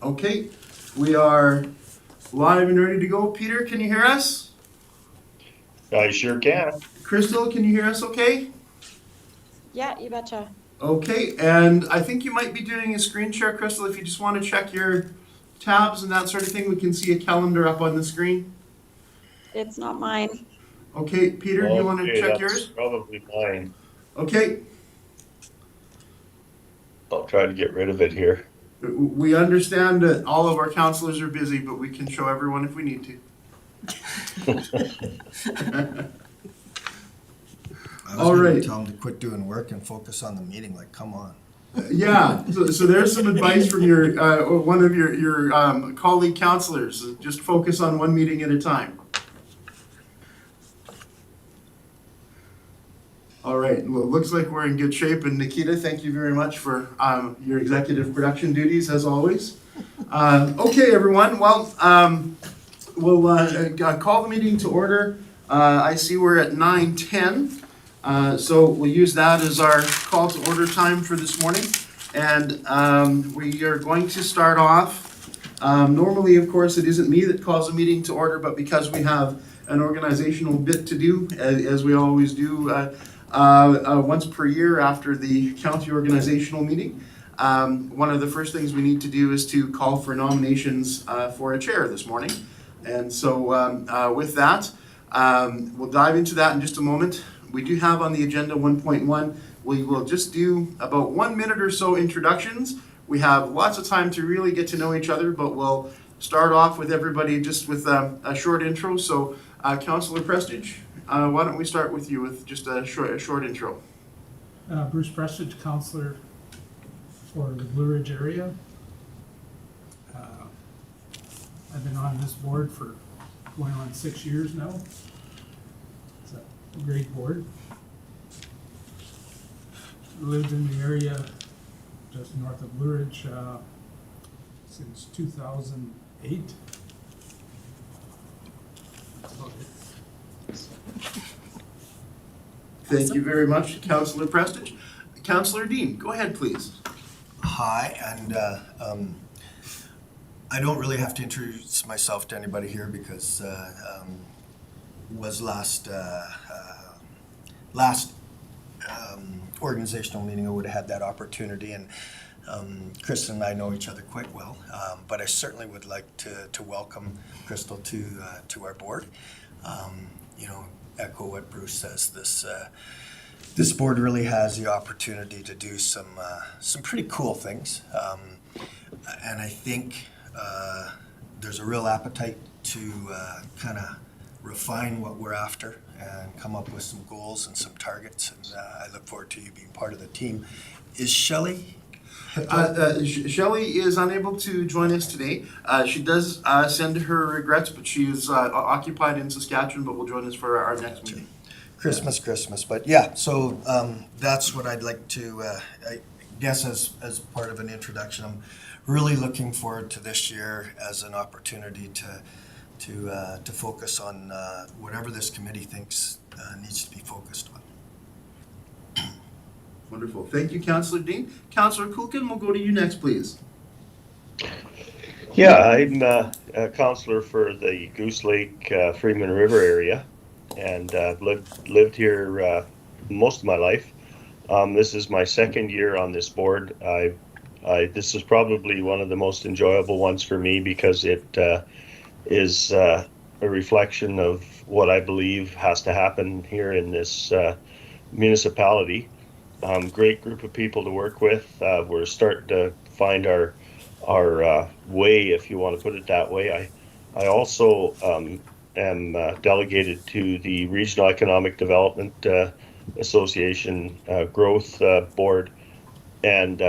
Okay, we are live and ready to go. Peter, can you hear us? I sure can. Crystal, can you hear us okay? Yeah, you betcha. Okay, and I think you might be doing a screen share, Crystal. If you just want to check your tabs and that sort of thing, we can see a calendar up on the screen. It's not mine. Okay, Peter, do you want to Okay, check that's yours? probably mine. Okay, I'll try to get rid of it here. we understand that all of our counselors are busy, but we can show everyone if we need to. I was All going right. to tell him to quit doing work and focus on the meeting. Like, come on. Yeah, so there's some advice from your one of your colleague counselors. Just focus on one meeting at a time. All right, well, it looks like we're in good shape. And Nikita, thank you very much for your executive production duties as always. Okay, everyone. Well, we'll call the meeting to order. I see we're at 9:10. So we'll use that as our call to order time for this morning. And we are going to start off. Normally, of course, it isn't me that calls a meeting to order, but because we have an organizational bit to do, as we always do once per year after the county organizational meeting, one of the first things we need to do is to call for nominations for a chair this morning. And so with that, we'll dive into that in just a moment. We do have on the agenda 1.1. We will just do about 1 minute or so introductions. We have lots of time to really get to know each other, but we'll start off with everybody just with a short intro. So, Councillor Prestige, why don't we start with you with just a short intro? Bruce Prestige, councillor for the Blue Ridge area. I've been on this board for going on 6 years now. It's a great board. Lived in the area just north of Blue Ridge since 2008. That's about it. Thank you very much, Councillor Prestige. Councillor Dean, go ahead, please. Hi, and I don't really have to introduce myself to anybody here because was last organizational meeting I would have had that opportunity, and Chris and I know each other quite well, but I certainly would like to welcome Crystal to our board. Echo what Bruce says. This board really has the opportunity to do some pretty cool things, and I think there's a real appetite to kind of refine what we're after and come up with some goals and some targets, and I look forward to you being part of the team. Is Shelley? Shelley is unable to join us today. She does send her regrets, but she is occupied in Saskatchewan, but will join us for our next meeting. Christmas, but yeah, so that's what I'd like to, I guess as part of an introduction, I'm really looking forward to this year as an opportunity to focus on whatever this committee thinks needs to be focused on. Wonderful. Thank you, Councillor Dean. Councillor Kulkin, we'll go to you next, please. Yeah, I'm a counselor for the Goose Lake Freeman River area, and I've lived here most of my life. This is my second year on this board. This is probably one of the most enjoyable ones for me because it is a reflection of what I believe has to happen here in this municipality. Great group of people to work with. We're starting to find our way, if you want to put it that way. I also am delegated to the Regional Economic Development Association Growth Board, and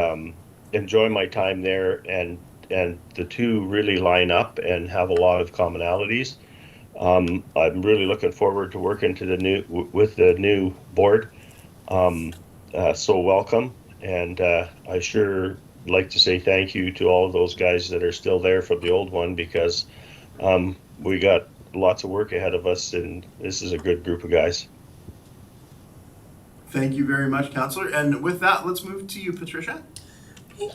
enjoy my time there. And the two really line up and have a lot of commonalities. I'm really looking forward to working with the new board. So welcome, and I sure like to say thank you to all of those guys that are still there from the old one, because we got lots of work ahead of us, and this is a good group of guys. Thank you very much, Councillor. And with that, let's move to you, Patricia.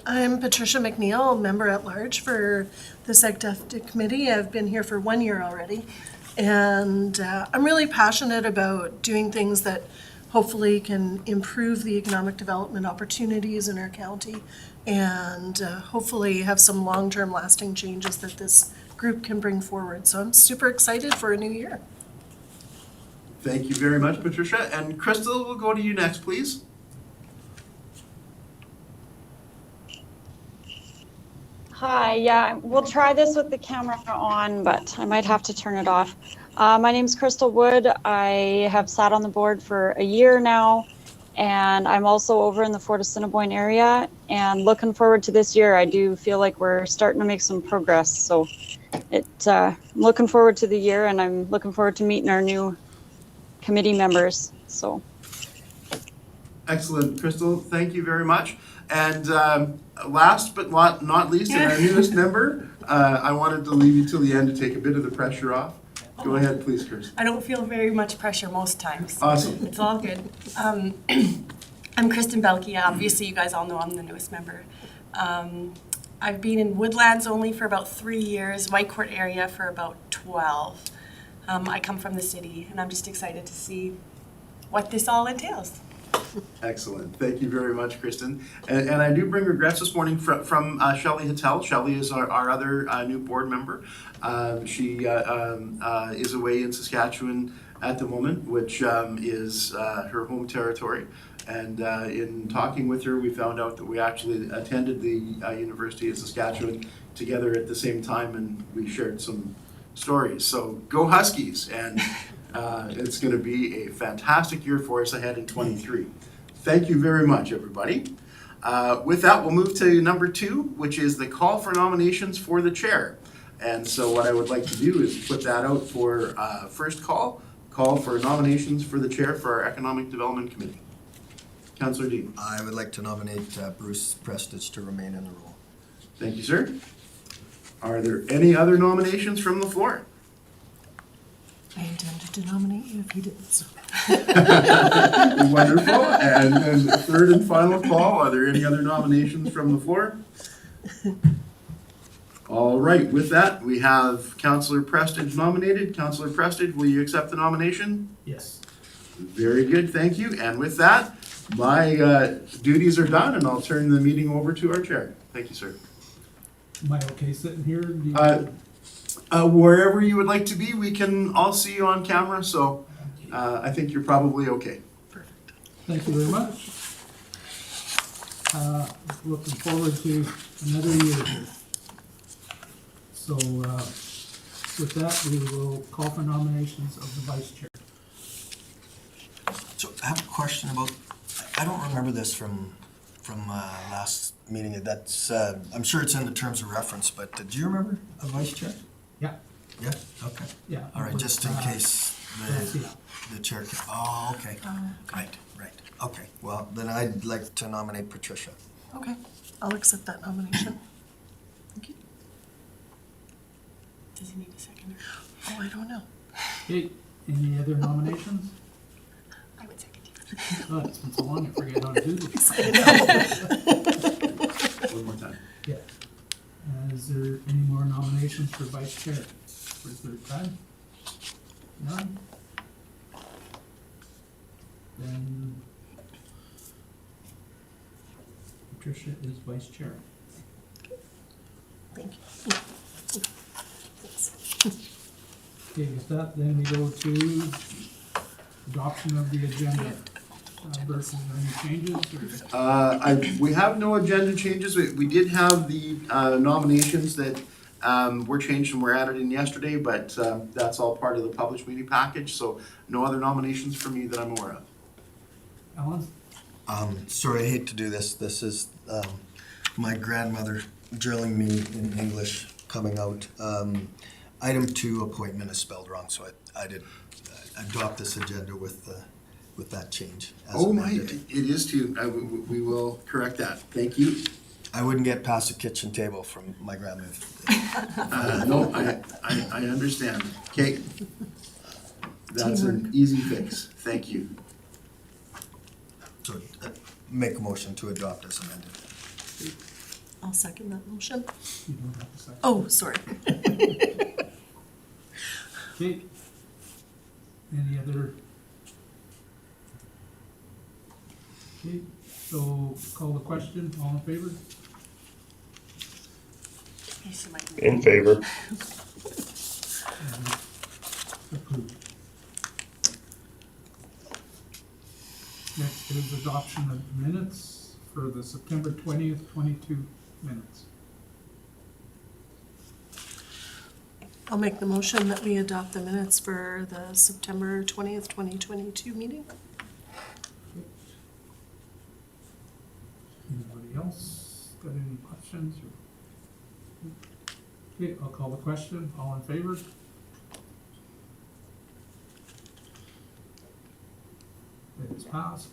I'm Patricia McNeil, member at large for the SecDef Committee. I've been here for 1 year already. And I'm really passionate about doing things that hopefully can improve the economic development opportunities in our county and hopefully have some long-term lasting changes that this group can bring forward. So I'm super excited for a new year. Thank you very much, Patricia. And Crystal, we'll go to you next, please. Hi, yeah, we'll try this with the camera on, but I might have to turn it off. My name's Crystal Wood. I have sat on the board for a year now, and I'm also over in the Fort Assiniboine area and looking forward to this year. I do feel like we're starting to make some progress, so I'm looking forward to the year, and I'm looking forward to meeting our new committee members, so. Excellent, Crystal. Thank you very much. And last but not least, and our newest member, I wanted to leave you till the end to take a bit of the pressure off. Go ahead, please, Kirsten. I don't feel very much pressure most times. Awesome. It's all good. I'm Kristen Belke. Obviously, you guys all know I'm the newest member. I've been in Woodlands only for about 3 years, Whitecourt area for about 12. I come from the city, and I'm just excited to see what this all entails. Excellent. Thank you very much, Kristen. And I do bring regrets this morning from Shelley Hattel. Shelley is our other new board member. She is away in Saskatchewan at the moment, which is her home territory. And in talking with her, we found out that we actually attended the University of Saskatchewan together at the same time, and we shared some stories. So go Huskies! And it's going to be a fantastic year for us ahead in 23. Thank you very much, everybody. With that, we'll move to number 2, which is the call for nominations for the chair. And so what I would like to do is put that out for first call for nominations for the chair for our Economic Development Committee. Councillor Dean. I would like to nominate Bruce Prestidge to remain in the role. Thank you, sir. Are there any other nominations from the floor? I intended to nominate you if you didn't. So. Wonderful. And then the third and final call, are there any other nominations from the floor? All right, with that, we have Councillor Prestidge nominated. Councillor Prestidge, will you accept the nomination? Yes. Very good, thank you. And with that, my duties are done, and I'll turn the meeting over to our chair. Thank you, sir. Am I okay sitting here? Do you- Wherever you would like to be, we can all see you on camera, so I think you're probably okay. Perfect. Thank you very much. Looking forward to another year here. So with that, we will call for nominations of the vice chair. So I have a question about, I don't remember this from last meeting. That's, I'm sure it's in the terms of reference, but do you remember a vice chair? Yeah, Yeah, okay. yeah. All right, just in case yeah. the chair can, oh, okay. Right. Okay, well, then I'd like to nominate Patricia. Okay, I'll accept that nomination. Thank you. Does he need a second? Oh, I don't know. Okay, any other nominations? I would second you. Oh, it's been so long, I forget how to do this. One more time. Yeah. Is there any more nominations for vice chair for the third time? None? Then Patricia is vice chair. Thank you. Okay, with that, then we go to adoption of the agenda. Versus any changes or? We have no agenda changes. We did have the nominations that were changed and were added in yesterday, but that's all part of the published meeting package, so no other nominations for me that I'm aware of. Alan? Sorry, I hate to do this. This is my grandmother drilling me in English coming out. Item 2, appointment is spelled wrong, so I did adopt this agenda with that change. As Oh my, amended. it is too. We will correct that. Thank you. I wouldn't get past the kitchen table from my grandmother. No, I understand. Okay. That's an Teamwork. easy fix. Thank you. So make a motion to adopt as amended. I'll second that motion. You don't have to second. Oh, sorry. Okay. Any other? Okay, so call the question, all in favor? Yes, you might. In favor. And approved. Next is adoption of minutes for the September 20th, 22 minutes. I'll make the motion that we adopt the minutes for the September 20th, 2022 meeting. Anybody else got any questions? Okay, I'll call the question, all in favor? It is passed.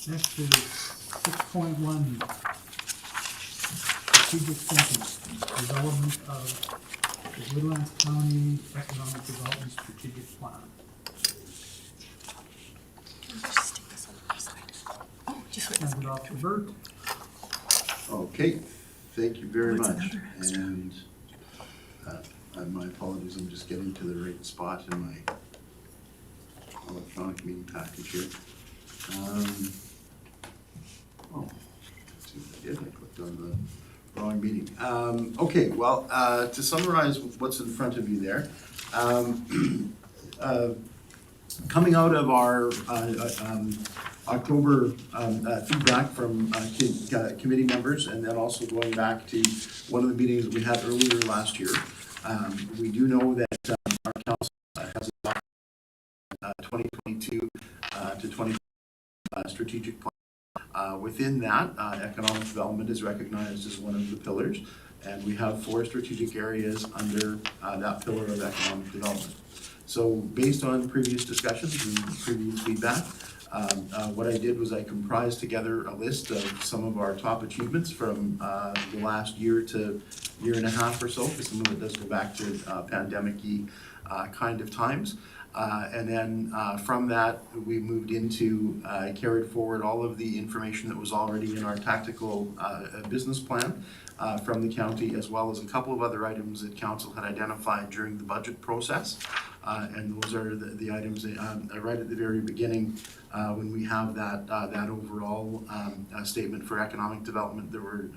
Next is 6.1. Strategic thinking, development of the Woodlands County Economic Development Strategic Plan. Just stick this on the other side. Oh, just wait a Hand second. it off to Bert. Okay, thank you very What's much. another extra? And my apologies, I'm just getting to the right spot in my electronic meeting package here. Oh, let's see what I did, I clicked on the wrong meeting. Okay, well, to summarize what's in front of you there, coming out of our October feedback from committee members, and then also going back to one of the meetings that we had earlier last year, we do know that our council has adopted 2022 to 20 strategic plan. Within that, economic development is recognized as one of the pillars, and we have 4 strategic areas under that pillar of economic development. So based on previous discussions and previous feedback, what I did was I comprised together a list of some of our top achievements from the last year to year and a half or so, because some of it does go back to pandemic-y kind of times. And then from that, we moved into, carried forward all of the information that was already in our tactical business plan from the county, as well as a couple of other items that council had identified during the budget process. And those are the items right at the very beginning when we have that overall statement for economic development. There were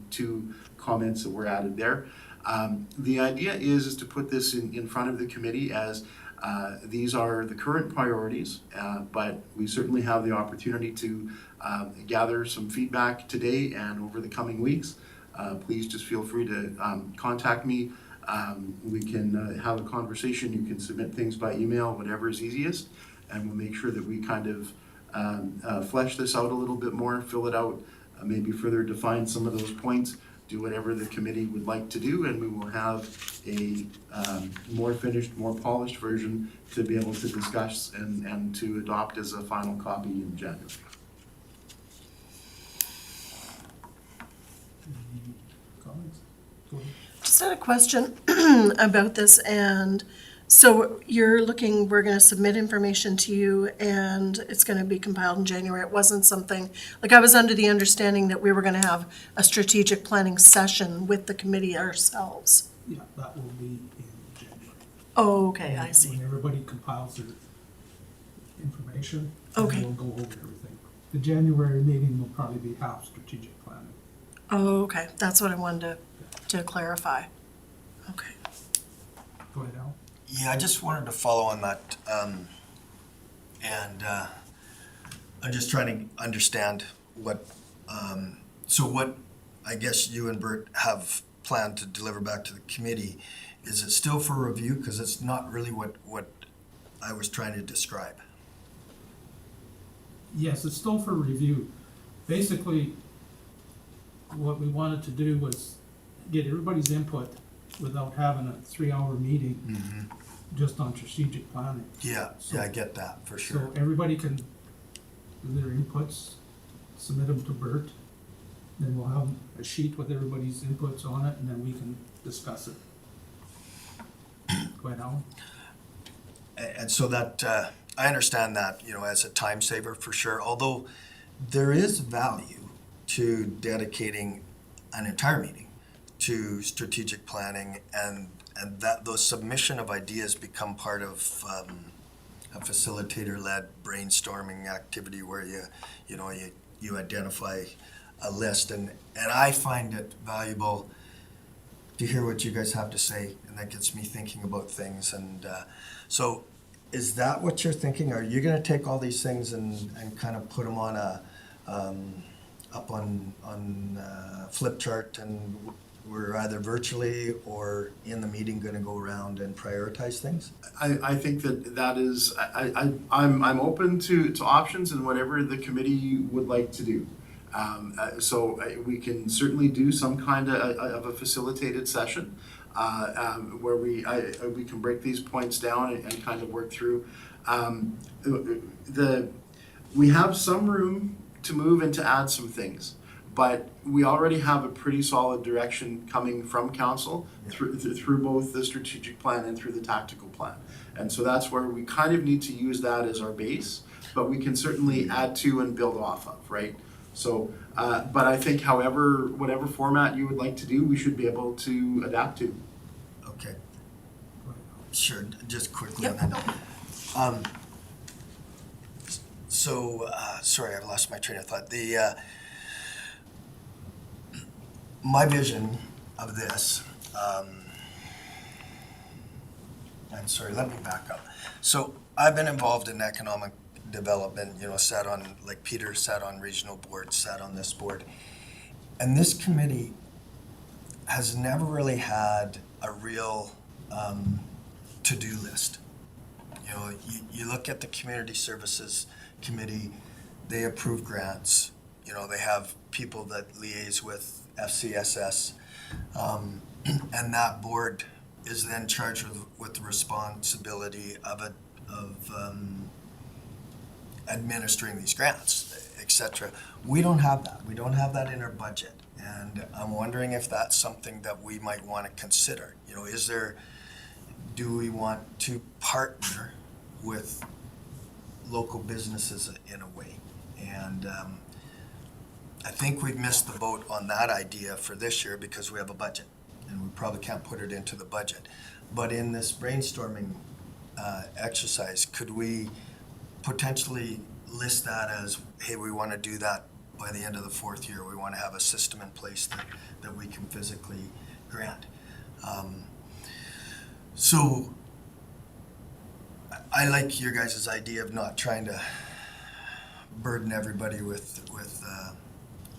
2 comments that were added there. The idea is to put this in front of the committee as these are the current priorities, but we certainly have the opportunity to gather some feedback today and over the coming weeks. Please just feel free to contact me. We can have a conversation. You can submit things by email, whatever is easiest, and we'll make sure that we kind of flesh this out a little bit more, fill it out, maybe further define some of those points, do whatever the committee would like to do, and we will have a more finished, more polished version to be able to discuss and to adopt as a final copy in January. Any comments? Go ahead. Just had a question about this, and so you're looking, we're gonna submit information to you and it's gonna be compiled in January. It wasn't something, like I was under the understanding that we were gonna have a strategic planning session with the committee ourselves. Yeah, that will be in January. Oh, okay, I see. When everybody compiles their information, Okay. then we'll go over everything. The January meeting will probably be half strategic planning. Oh, okay, that's what I wanted to clarify. Okay. Go ahead, Al. Yeah, I just wanted to follow on that, and I'm just trying to understand what, so what I guess you and Bert have planned to deliver back to the committee. Is it still for review? Because it's not really what I was trying to describe. Yes, it's still for review. Basically, what we wanted to do was get everybody's input without having a 3-hour meeting just on strategic planning. Yeah, I get that, for sure. So everybody can do their inputs, submit them to Bert, then we'll have a sheet with everybody's inputs on it, and then we can discuss it. Go ahead, Alan. And so that, I understand that, as a time saver for sure, although there is value to dedicating an entire meeting to strategic planning, and that those submission of ideas become part of a facilitator-led brainstorming activity where you identify a list, and I find it valuable to hear what you guys have to say, and that gets me thinking about things. And so is that what you're thinking? Are you gonna take all these things and kind of put them on a up on flip chart, and we're either virtually or in the meeting gonna go around and prioritize things? I think that is, I'm open to options and whatever the committee would like to do. So we can certainly do some kind of a facilitated session where we can break these points down and kind of work through. We have some room to move and to add some things, but we already have a pretty solid direction coming from council through both the strategic plan and through the tactical plan. And so that's where we kind of need to use that as our base, but we can certainly add to and build off of, right? So, but I think whatever format you would like to do, we should be able to adapt to. Okay. Sure, just quickly Yep. on that. Sorry, I've lost my train of thought. My vision of this, I'm sorry, let me back up. So I've been involved in economic development, sat on, like Peter sat on regional boards, sat on this board. And this committee has never really had a real to-do list. You look at the Community Services Committee, they approve grants. They have people that liaise with FCSS. And that board is then charged with the responsibility of administering these grants, etc. We don't have that. We don't have that in our budget. And I'm wondering if that's something that we might want to consider. Do we want to partner with local businesses in a way? And I think we've missed the boat on that idea for this year because we have a budget and we probably can't put it into the budget. But in this brainstorming exercise, could we potentially list that as, hey, we want to do that by the end of the fourth year. We want to have a system in place that we can physically grant. So I like your guys' idea of not trying to burden everybody with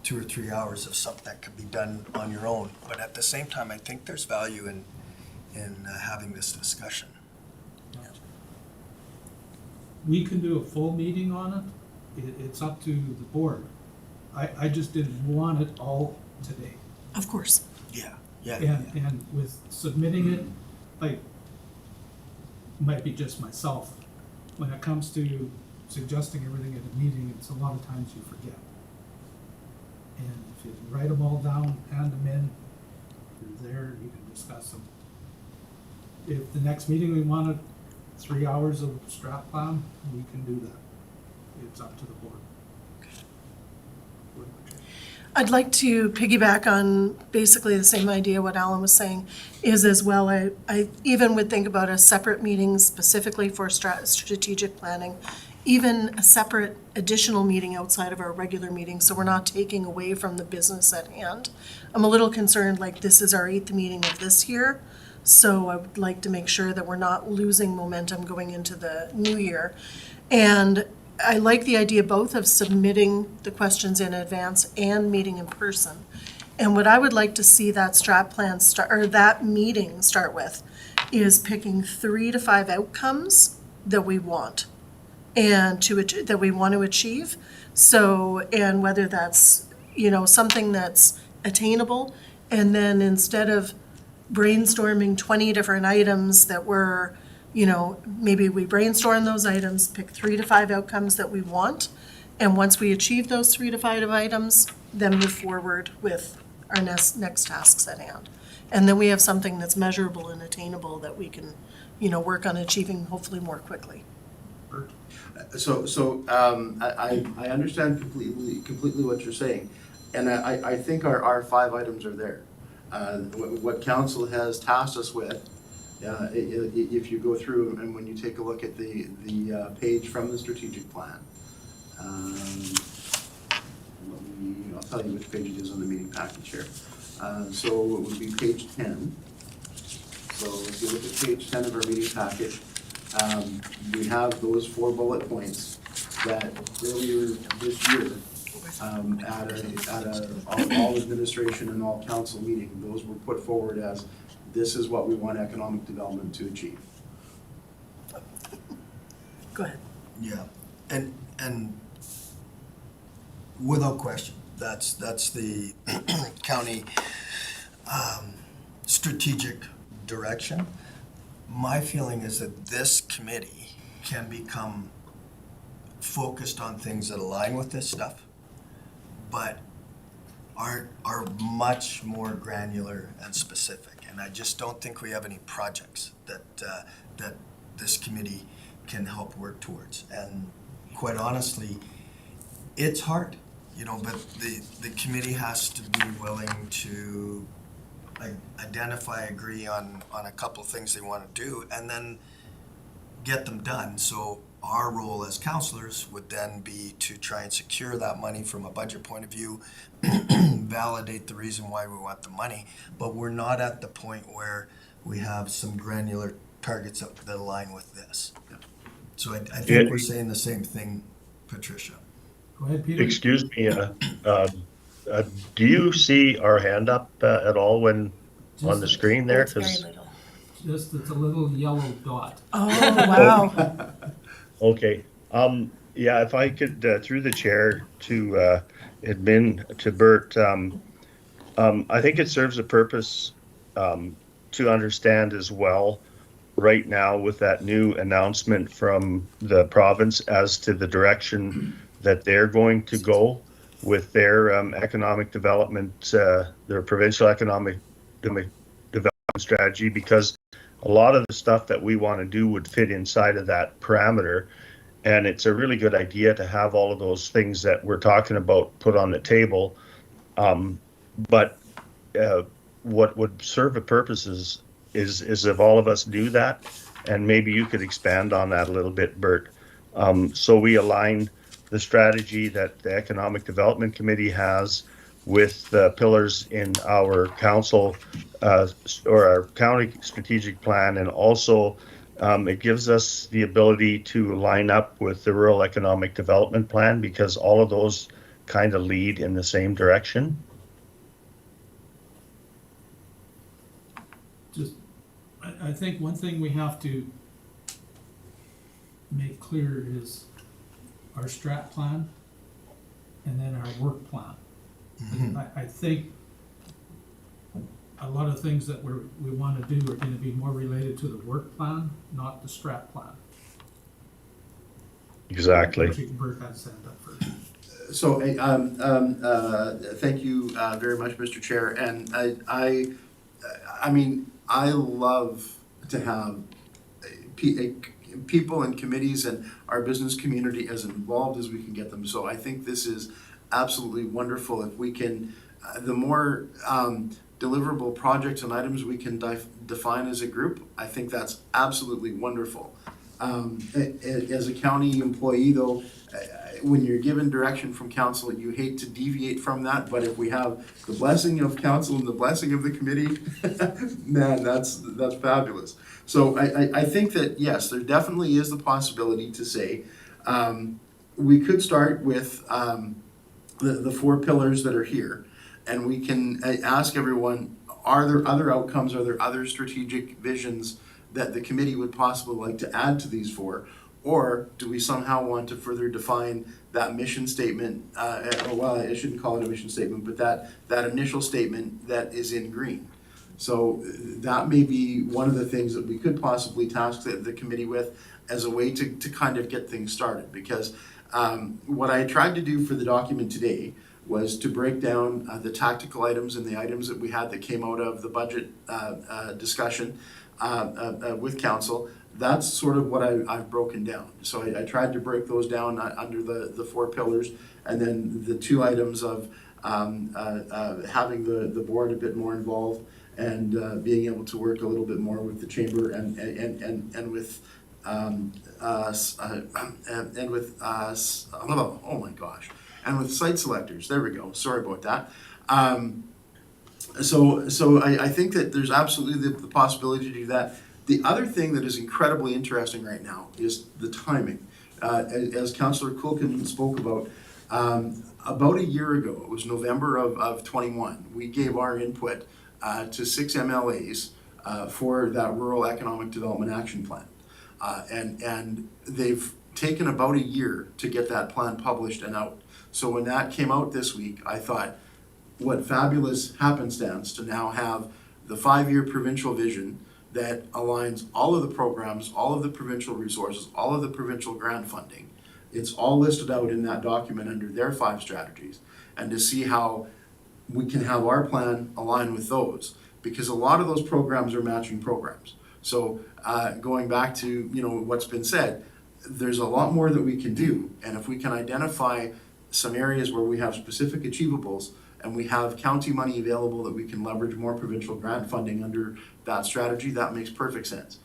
2 or 3 hours of something that could be done on your own. But at the same time, I think there's value in having this discussion. We can do a full meeting on it. It's up to the board. I just didn't want it all today. Of course. Yeah. And with submitting it, might be just myself. When it comes to suggesting everything at a meeting, it's a lot of times you forget. And if you write them all down, hand them in, you're there, you can discuss them. If the next meeting we wanted 3 hours of strat plan, we can do that. It's up to the board. I'd like to piggyback on basically the same idea what Alan was saying is as well. I even would think about a separate meeting specifically for strategic planning, even a separate additional meeting outside of our regular meeting, so we're not taking away from the business at hand. I'm a little concerned, this is our 8th meeting of this year, so I would like to make sure that we're not losing momentum going into the new year. And I like the idea both of submitting the questions in advance and meeting in person. And what I would like to see that strat plan that meeting start with is picking 3 to 5 outcomes that we want and that we want to achieve. So, and whether that's, something that's attainable, and then instead of brainstorming 20 different items that were, maybe we brainstorm those items, pick 3 to 5 outcomes that we want. And once we achieve those 3 to 5 items, then move forward with our next tasks at hand. And then we have something that's measurable and attainable that we can, work on achieving hopefully more quickly. I understand completely what you're saying, and I think our 5 items are there. What council has tasked us with, if you go through and when you take a look at the page from the strategic plan, I'll tell you which page it is on the meeting package here. So it would be page 10. So if you look at page 10 of our meeting package, we have those 4 bullet points that earlier this year, at a all administration and all council meeting, those were put forward as, this is what we want economic development to achieve. Go ahead. Yeah, and without question, that's the county strategic direction. My feeling is that this committee can become focused on things that align with this stuff, but are much more granular and specific. And I just don't think we have any projects that that this committee can help work towards. And quite honestly, it's hard, but the committee has to be willing to identify, agree on a couple of things they want to do, and then get them done. So our role as councillors would then be to try and secure that money from a budget point of view, validate the reason why we want the money, but we're not at the point where we have some granular targets that align with this. So I think we're saying the same thing, Patricia. Go ahead, Peter. Excuse me, do you see our hand up at all when on the screen there? It's very 'Cause- little. Just, it's a little yellow dot. Oh, wow. Okay, yeah, if I could, through the chair to admin to Bert, I think it serves a purpose to understand as well right now with that new announcement from the province as to the direction that they're going to go with their economic development, their provincial economic development strategy, because a lot of the stuff that we want to do would fit inside of that parameter. And it's a really good idea to have all of those things that we're talking about put on the table. But what would serve a purpose is if all of us do that, and maybe you could expand on that a little bit, Bert. So we align the strategy that the Economic Development Committee has with the pillars in our council or our county strategic plan, and also it gives us the ability to line up with the rural economic development plan, because all of those kind of lead in the same direction. Just, I think one thing we have to make clear is our strat plan and then our work plan. I think a lot of things that we want to do are going to be more related to the work plan, not the strat plan. Exactly. Bert has said that first. So, thank you very much, Mr. Chair. And I mean, I love to have people and committees and our business community as involved as we can get them. So I think this is absolutely wonderful. If we can, the more deliverable projects and items we can define as a group, I think that's absolutely wonderful. As a county employee, though, when you're given direction from council, you hate to deviate from that, but if we have the blessing of council and the blessing of the committee, man, that's fabulous. So I think that, yes, there definitely is the possibility to say, we could start with the 4 pillars that are here, and we can ask everyone, are there other outcomes, are there other strategic visions that the committee would possibly like to add to these 4? Or do we somehow want to further define that mission statement, well, I shouldn't call it a mission statement, but that initial statement that is in green. So that may be one of the things that we could possibly task the committee with as a way to kind of get things started. Because what I tried to do for the document today was to break down the tactical items and the items that we had that came out of the budget discussion with council that's sort of what I've broken down. So I tried to break those down under the 4 pillars, and then the 2 items of having the board a bit more involved, and being able to work a little bit more with the chamber and with oh my gosh, and with site selectors. There we go. Sorry about that. So I think that there's absolutely the possibility to do that. The other thing that is incredibly interesting right now is the timing. As Councillor Kulkin spoke about a year ago, it was November of 21, we gave our input to 6 MLAs for that Rural Economic Development Action Plan. And they've taken about a year to get that plan published and out. So when that came out this week, I thought, what fabulous happenstance to now have the 5-year provincial vision that aligns all of the programs, all of the provincial resources, all of the provincial grant funding. It's all listed out in that document under their 5 strategies, and to see how we can have our plan align with those, because a lot of those programs are matching programs. So going back to what's been said, there's a lot more that we can do, and if we can identify some areas where we have specific achievables and we have county money available that we can leverage more provincial grant funding under that strategy, that makes perfect sense.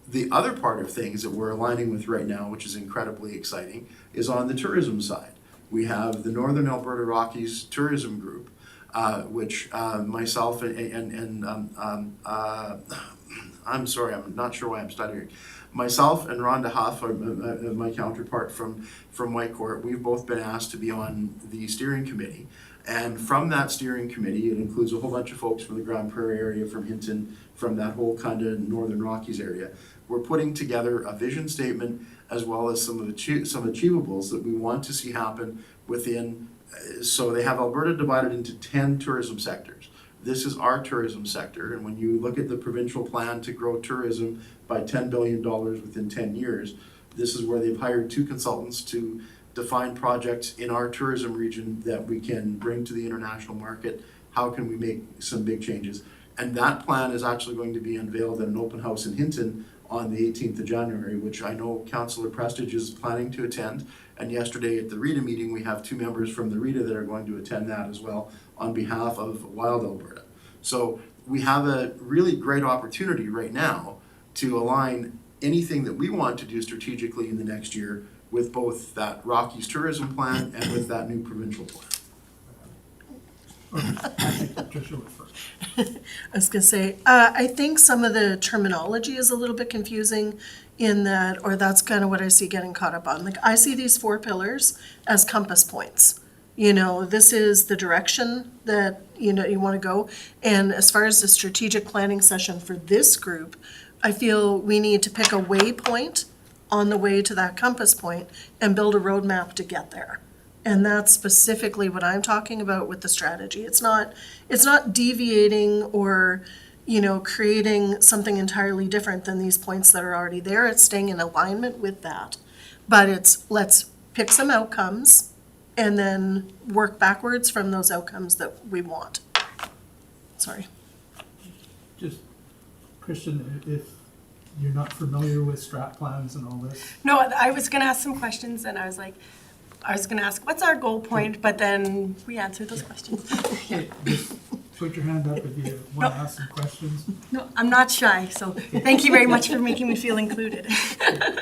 The other part of things that we're aligning with right now, which is incredibly exciting, is on the tourism side. We have the Northern Alberta Rockies Tourism Group, which myself and I'm sorry, I'm not sure why I'm stuttering. Myself and Rhonda Huff, my counterpart from Whitecourt, we've both been asked to be on the steering committee. And from that steering committee, it includes a whole bunch of folks from the Grand Prairie area, from Hinton, from that whole kind of Northern Rockies area. We're putting together a vision statement as well as some achievables that we want to see happen within. So they have Alberta divided into 10 tourism sectors. This is our tourism sector, and when you look at the provincial plan to grow tourism by $10 billion within 10 years, this is where they've hired 2 consultants to define projects in our tourism region that we can bring to the international market. How can we make some big changes? And that plan is actually going to be unveiled at an open house in Hinton on the 18th of January, which I know Councillor Prestige is planning to attend. And yesterday at the RETA meeting, we have 2 members from the RETA that are going to attend that as well on behalf of Wild Alberta. So we have a really great opportunity right now to align anything that we want to do strategically in the next year with both that Rockies tourism plan and with that new provincial plan. I think Patricia was first. I was gonna say, I think some of the terminology is a little bit confusing in that, or that's kind of what I see getting caught up on. Like, I see these 4 pillars as compass points. This is the direction that, you want to go. And as far as the strategic planning session for this group, I feel we need to pick a waypoint on the way to that compass point and build a roadmap to get there. And that's specifically what I'm talking about with the strategy. It's not deviating or, creating something entirely different than these points that are already there. It's staying in alignment with that. But let's pick some outcomes and then work backwards from those outcomes that we want. Sorry. Just, Christian, if you're not familiar with strat plans and all this, No, I was gonna ask some questions, and I was gonna ask, what's our goal point, but then we answered those questions. just put your hand up if you want to ask some questions. No, I'm not shy, so thank you very much for making me feel included.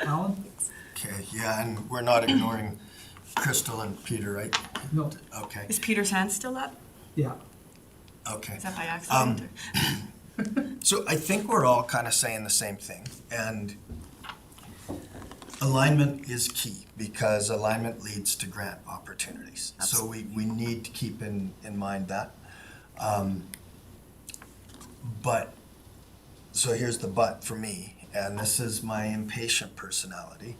Alan? Okay, yeah, and we're not ignoring Crystal and Peter, right? No, Okay, Is Peter's hand still up? yeah. okay. Is that by accident? So I think we're all kind of saying the same thing, and alignment is key, because alignment leads to grant opportunities. So we need to keep in mind that. But, so here's the but for me, and this is my impatient personality.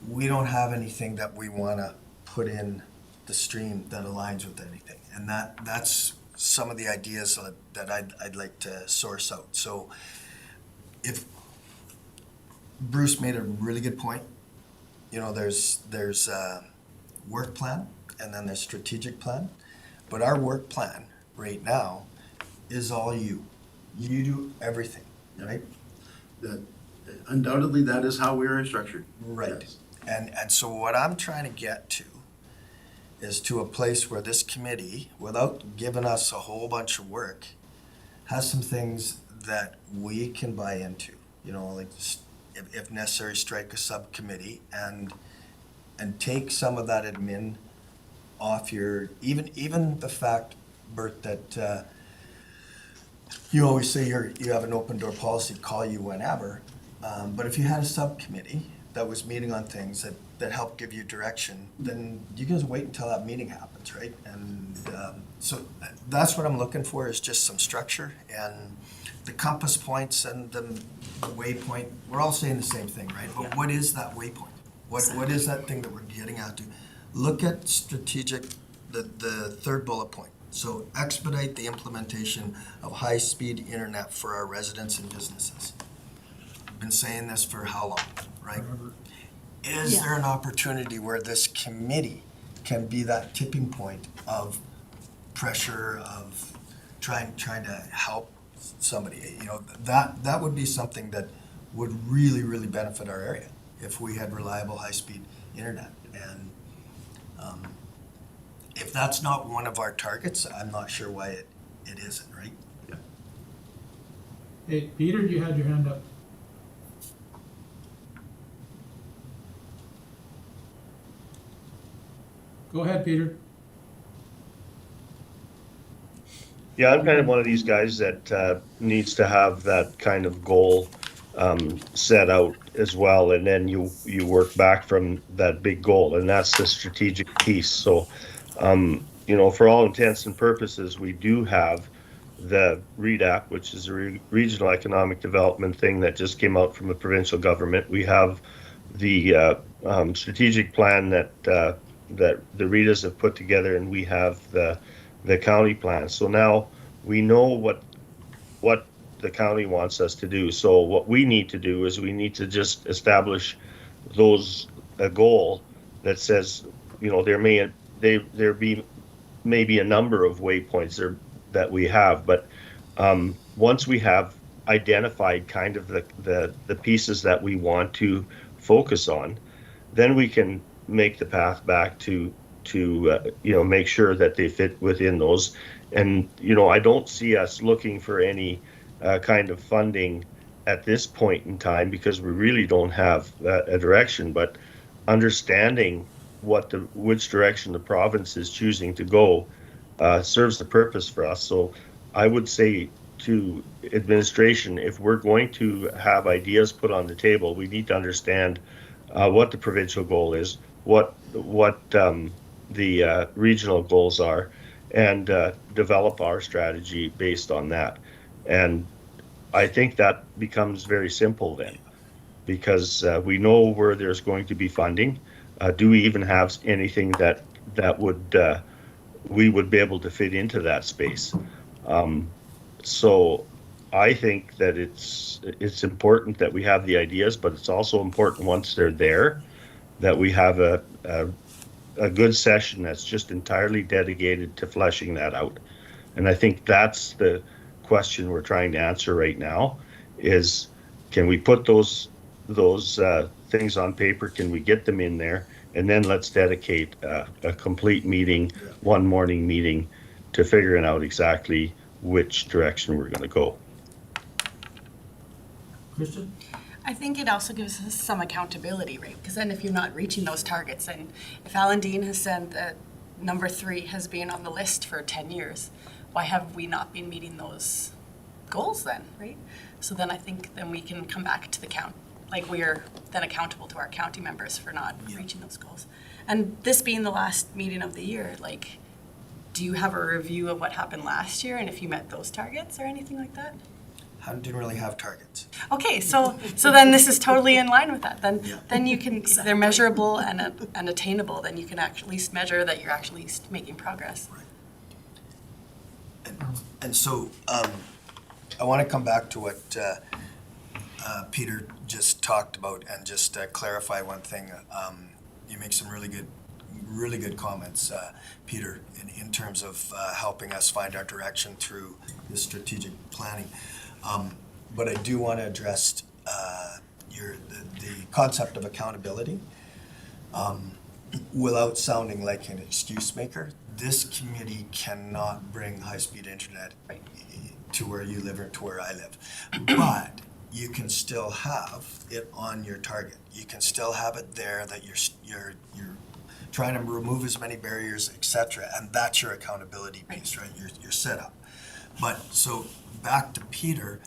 We don't have anything that we want to put in the stream that aligns with anything, and that's some of the ideas that I'd like to source out. So if Bruce made a really good point, there's a work plan and then there's strategic plan, but our work plan right now is all you. You do everything, right? undoubtedly, that is how we are structured. Right. Yes. And so what I'm trying to get to is to a place where this committee, without giving us a whole bunch of work, has some things that we can buy into. You know, like if necessary, strike a subcommittee and take some of that admin off your, even the fact, Bert, that you always say you have an open door policy, call you whenever. But if you had a subcommittee that was meeting on things that help give you direction, then you can just wait until that meeting happens, right? And so that's what I'm looking for, is just some structure, and the compass points and the waypoint. We're all saying the same thing, right? But what is that waypoint? What is that thing that we're getting at to? Look at strategic, the third bullet point. So expedite the implementation of high-speed internet for our residents and businesses. I've been saying this for how long, right? Forever. Is there an opportunity where this committee can be that tipping point of pressure, of trying to help somebody? You know, that would be something that would really, really benefit our area if we had reliable, high-speed internet. And if that's not one of our targets, I'm not sure why it isn't, right? Hey, Peter, you had your hand up. Go ahead, Peter. Yeah, I'm kind of one of these guys that needs to have that kind of goal set out as well, and then you work back from that big goal, and that's the strategic piece. So, you know, for all intents and purposes, we do have the REDAP, which is a regional economic development thing that just came out from the provincial government. We have the strategic plan that the REDAs have put together, and we have the county plan. So now we know what the county wants us to do. So what we need to do is we need to just establish a goal that says, you know, there be maybe a number of waypoints there that we have, but once we have identified kind of the pieces that we want to focus on, then we can make the path back to you know, make sure that they fit within those. And you know, I don't see us looking for any kind of funding at this point in time, because we really don't have a direction. But understanding which direction the province is choosing to go serves the purpose for us. So I would say to administration, if we're going to have ideas put on the table, we need to understand what the provincial goal is, what the regional goals are, and develop our strategy based on that. And I think that becomes very simple then, because we know where there's going to be funding. Do we even have anything that would we would be able to fit into that space? So I think that it's important that we have the ideas, but it's also important, once they're there, that we have a good session that's just entirely dedicated to fleshing that out. And I think that's the question we're trying to answer right now, is can we put those things on paper? Can we get them in there? And then let's dedicate a complete meeting, one morning meeting, to figuring out exactly which direction we're going to go. Christian? I think it also gives us some accountability, right? Because then if you're not reaching those targets, and if Alan Dean has said that number 3 has been on the list for 10 years, why have we not been meeting those goals then, right? So then I think then we can come back to the count, like we're then accountable to our county members for not reaching those goals. And this being the last meeting of the year, like, do you have a review of what happened last year and if you met those targets or anything like that? I didn't really have targets. Okay, so then this is totally in line with that. Then you can, if they're measurable and attainable, then you can at least measure that you're actually making progress. And so I want to come back to what Peter just talked about and just clarify one thing. You make some really good comments, Peter, in terms of helping us find our direction through this strategic planning. But I do want to address the concept of accountability, without sounding like an excuse maker, this committee cannot bring high-speed internet to where you live or to where I live. But you can still have it on your target. You can still have it there that you're trying to remove as many barriers, etc. And that's your accountability piece, right? Your setup. But so back to Peter.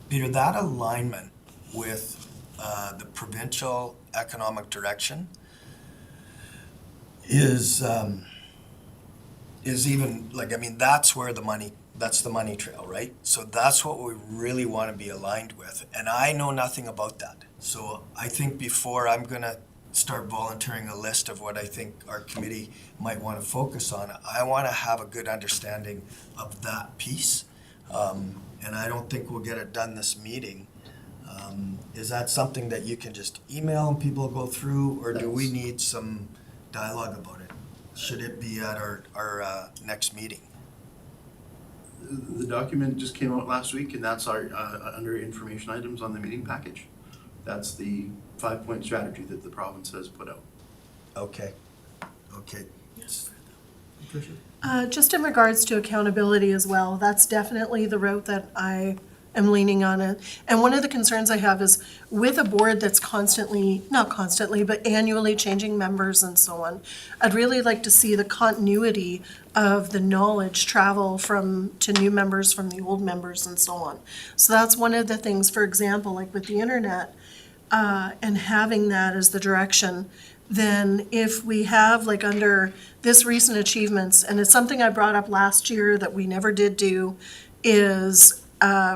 Peter, that alignment with the provincial economic direction is even like, I mean, that's where that's the money trail, right? So that's what we really want to be aligned with. And I know nothing about that. So I think before I'm going to start volunteering a list of what I think our committee might want to focus on, I want to have a good understanding of that piece. And I don't think we'll get it done this meeting. Is that something that you can just email and people go through, or do we need some dialogue about it? Should it be at our next meeting? The document just came out last week, and that's our under information items on the meeting package. That's the 5-point strategy that the province has put out. Okay. Yes. Tricia? Just in regards to accountability as well, that's definitely the route that I am leaning on it. And one of the concerns I have is with a board that's not constantly, but annually changing members and so on, I'd really like to see the continuity of the knowledge travel to new members from the old members and so on. So that's one of the things, for example, like with the internet, and having that as the direction, then if we have like under this recent achievements, and it's something I brought up last year that we never did do, is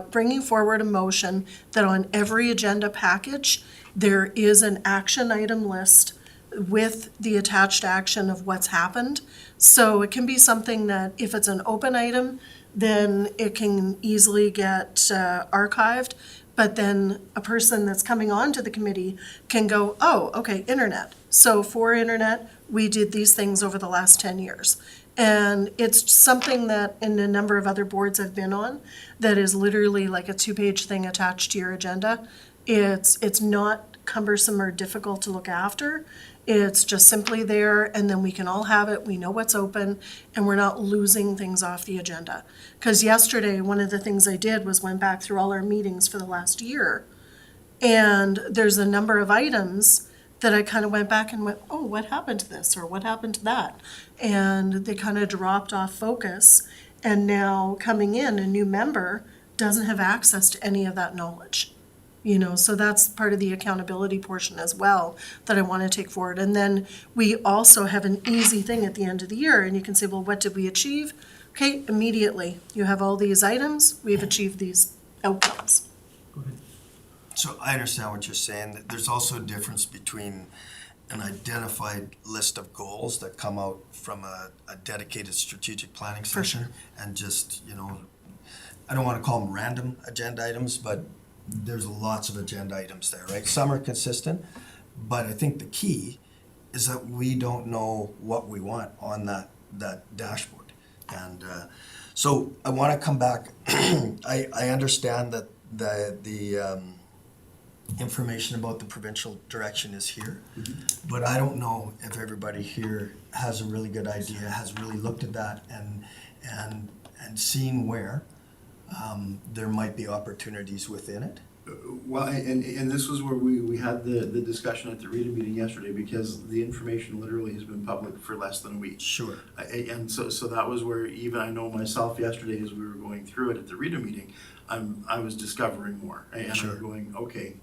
bringing forward a motion that on every agenda package, there is an action item list with the attached action of what's happened. So it can be something that if it's an open item, then it can easily get archived. But then a person that's coming on to the committee can go, oh, okay, internet. So for internet, we did these things over the last 10 years. And it's something that in a number of other boards I've been on, that is literally like a 2-page thing attached to your agenda. It's not cumbersome or difficult to look after. It's just simply there, and then we can all have it. We know what's open, and we're not losing things off the agenda. Because yesterday, one of the things I did was went back through all our meetings for the last year, and there's a number of items that I kind of went back and went, oh, what happened to this, or what happened to that? And they kind of dropped off focus, and now coming in, a new member doesn't have access to any of that knowledge. You know, so that's part of the accountability portion as well that I want to take forward. And then we also have an easy thing at the end of the year, and you can say, well, what did we achieve? Okay, immediately, you have all these items, we've achieved these outcomes. Go ahead. So I understand what you're saying. That there's also a difference between an identified list of goals that come out from a dedicated strategic planning session and just, you know, I don't want to call them random agenda items, but there's lots of agenda items there, right? Some are consistent, but I think the key is that we don't know what we want on that dashboard. And so I want to come back. I understand that the information about the provincial direction is here, but I don't know if everybody here has a really good idea, has really looked at that and seen where there might be opportunities within it. Well, and this was where we had the discussion at the RETA meeting yesterday, because the information literally has been public for less than a week. Sure. And so that was where even I know myself yesterday, as we were going through it at the RETA meeting, I was discovering more, and Sure. I'm going, okay,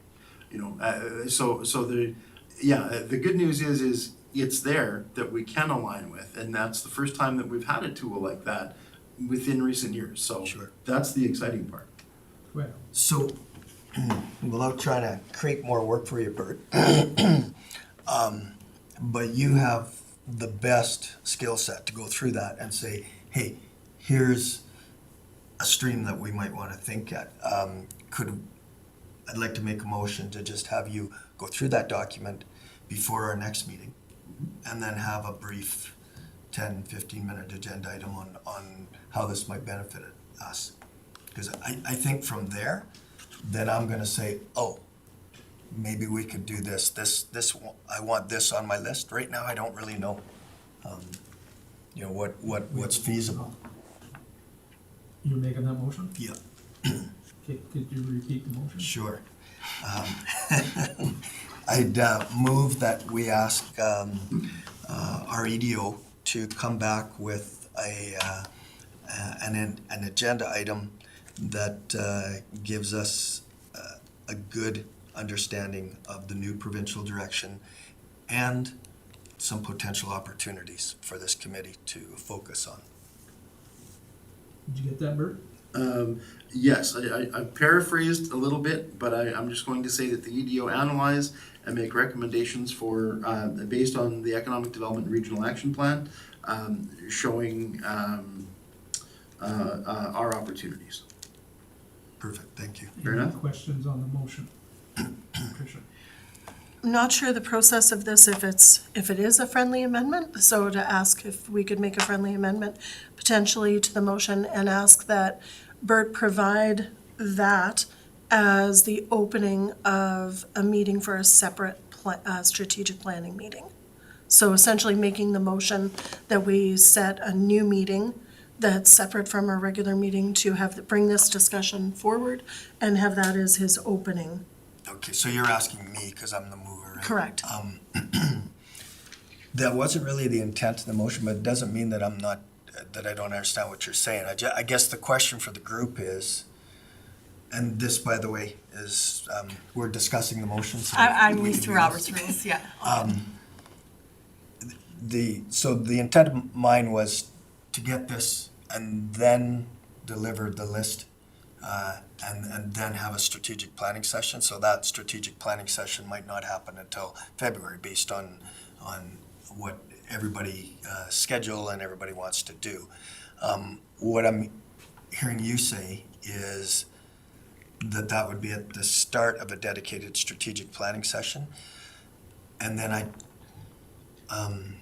you know, the good news is it's there that we can align with, and that's the first time that we've had a tool like that within recent years. So Sure. that's the exciting part. Well, So, without trying to create more work for you, Bert, but you have the best skill set to go through that and say, hey, here's a stream that we might want to think at. I'd like to make a motion to just have you go through that document before our next meeting, and then have a brief 10, 15-minute agenda item on how this might benefit us. Because I think from there, then I'm gonna say, oh, maybe we could do this, I want this on my list. Right now, I don't really know, you know, what's feasible. You making that motion? Yeah. Okay, could you repeat the motion? Sure. I'd move that we ask our EDO to come back with an agenda item that gives us a good understanding of the new provincial direction and some potential opportunities for this committee to focus on. Did you get that, Bert? Yes, I paraphrased a little bit, but I'm just going to say that the EDO analyze and make recommendations for, based on the Economic Development Regional Action Plan, showing our opportunities. Perfect, thank you. Fair Any enough. questions on the motion? Tricia? I'm not sure the process of this, if it is a friendly amendment, so to ask if we could make a friendly amendment potentially to the motion and ask that Bert provide that as the opening of a meeting for a separate strategic planning meeting. So essentially making the motion that we set a new meeting that's separate from our regular meeting to bring this discussion forward and have that as his opening. Okay, so you're asking me because I'm the mover, right? Correct. That wasn't really the intent of the motion, but it doesn't mean that that I don't understand what you're saying. I guess the question for the group is, and this, by the way, is, we're discussing the motion. So I'm we used can to do Robert's this. rules, yeah. So the intent of mine was to get this and then deliver the list, and then have a strategic planning session. So that strategic planning session might not happen until February based on what everybody schedule and everybody wants to do. What I'm hearing you say is that would be at the start of a dedicated strategic planning session. And then I'm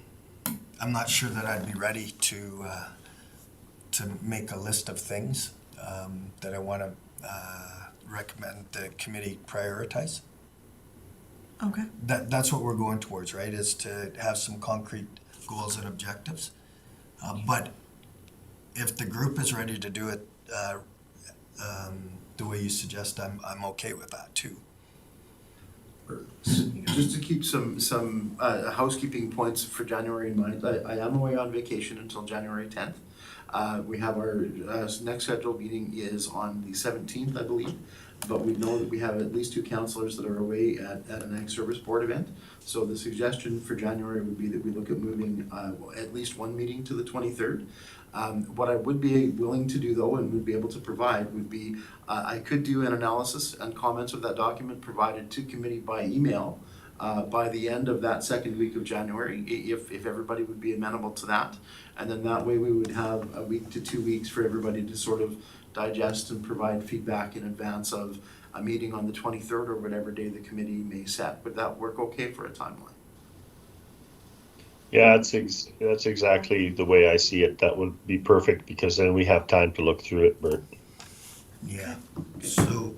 not sure that I'd be ready to make a list of things that I want to recommend the committee prioritize. Okay. That's what we're going towards, right, is to have some concrete goals and objectives. But if the group is ready to do it the way you suggest, I'm okay with that too. Just to keep some housekeeping points for January in mind, I am away on vacation until January 10th. We have our next scheduled meeting is on the 17th, I believe, but we know that we have at least 2 counselors that are away at an Ag Service Board event. So the suggestion for January would be that we look at moving at least one meeting to the 23rd. What I would be willing to do though, and would be able to provide, would be I could do an analysis and comments of that document provided to committee by email by the end of that second week of January, if everybody would be amenable to that. And then that way we would have a week to 2 weeks for everybody to sort of digest and provide feedback in advance of a meeting on the 23rd or whatever day the committee may set. Would that work okay for a timeline? Yeah, that's exactly the way I see it. That would be perfect because then we have time to look through it, Bert. Yeah, so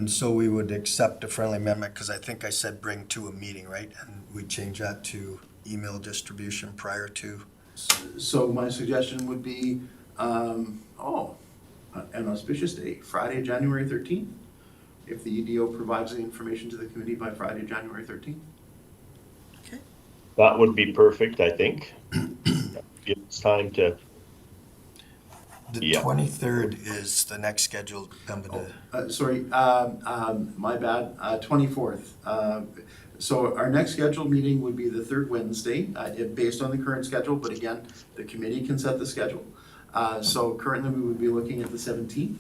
so we would accept a friendly amendment, because I think I said bring to a meeting, right? And we change that to email distribution prior to. So my suggestion would be, an auspicious day, Friday, January 13th. If the EDO provides the information to the committee by Friday, January 13th. That would be perfect, I think. Give us time to. The Yeah. 23rd is the next scheduled. My bad, 24th. So our next scheduled meeting would be the third Wednesday, based on the current schedule, but again, the committee can set the schedule. So currently we would be looking at the 17th,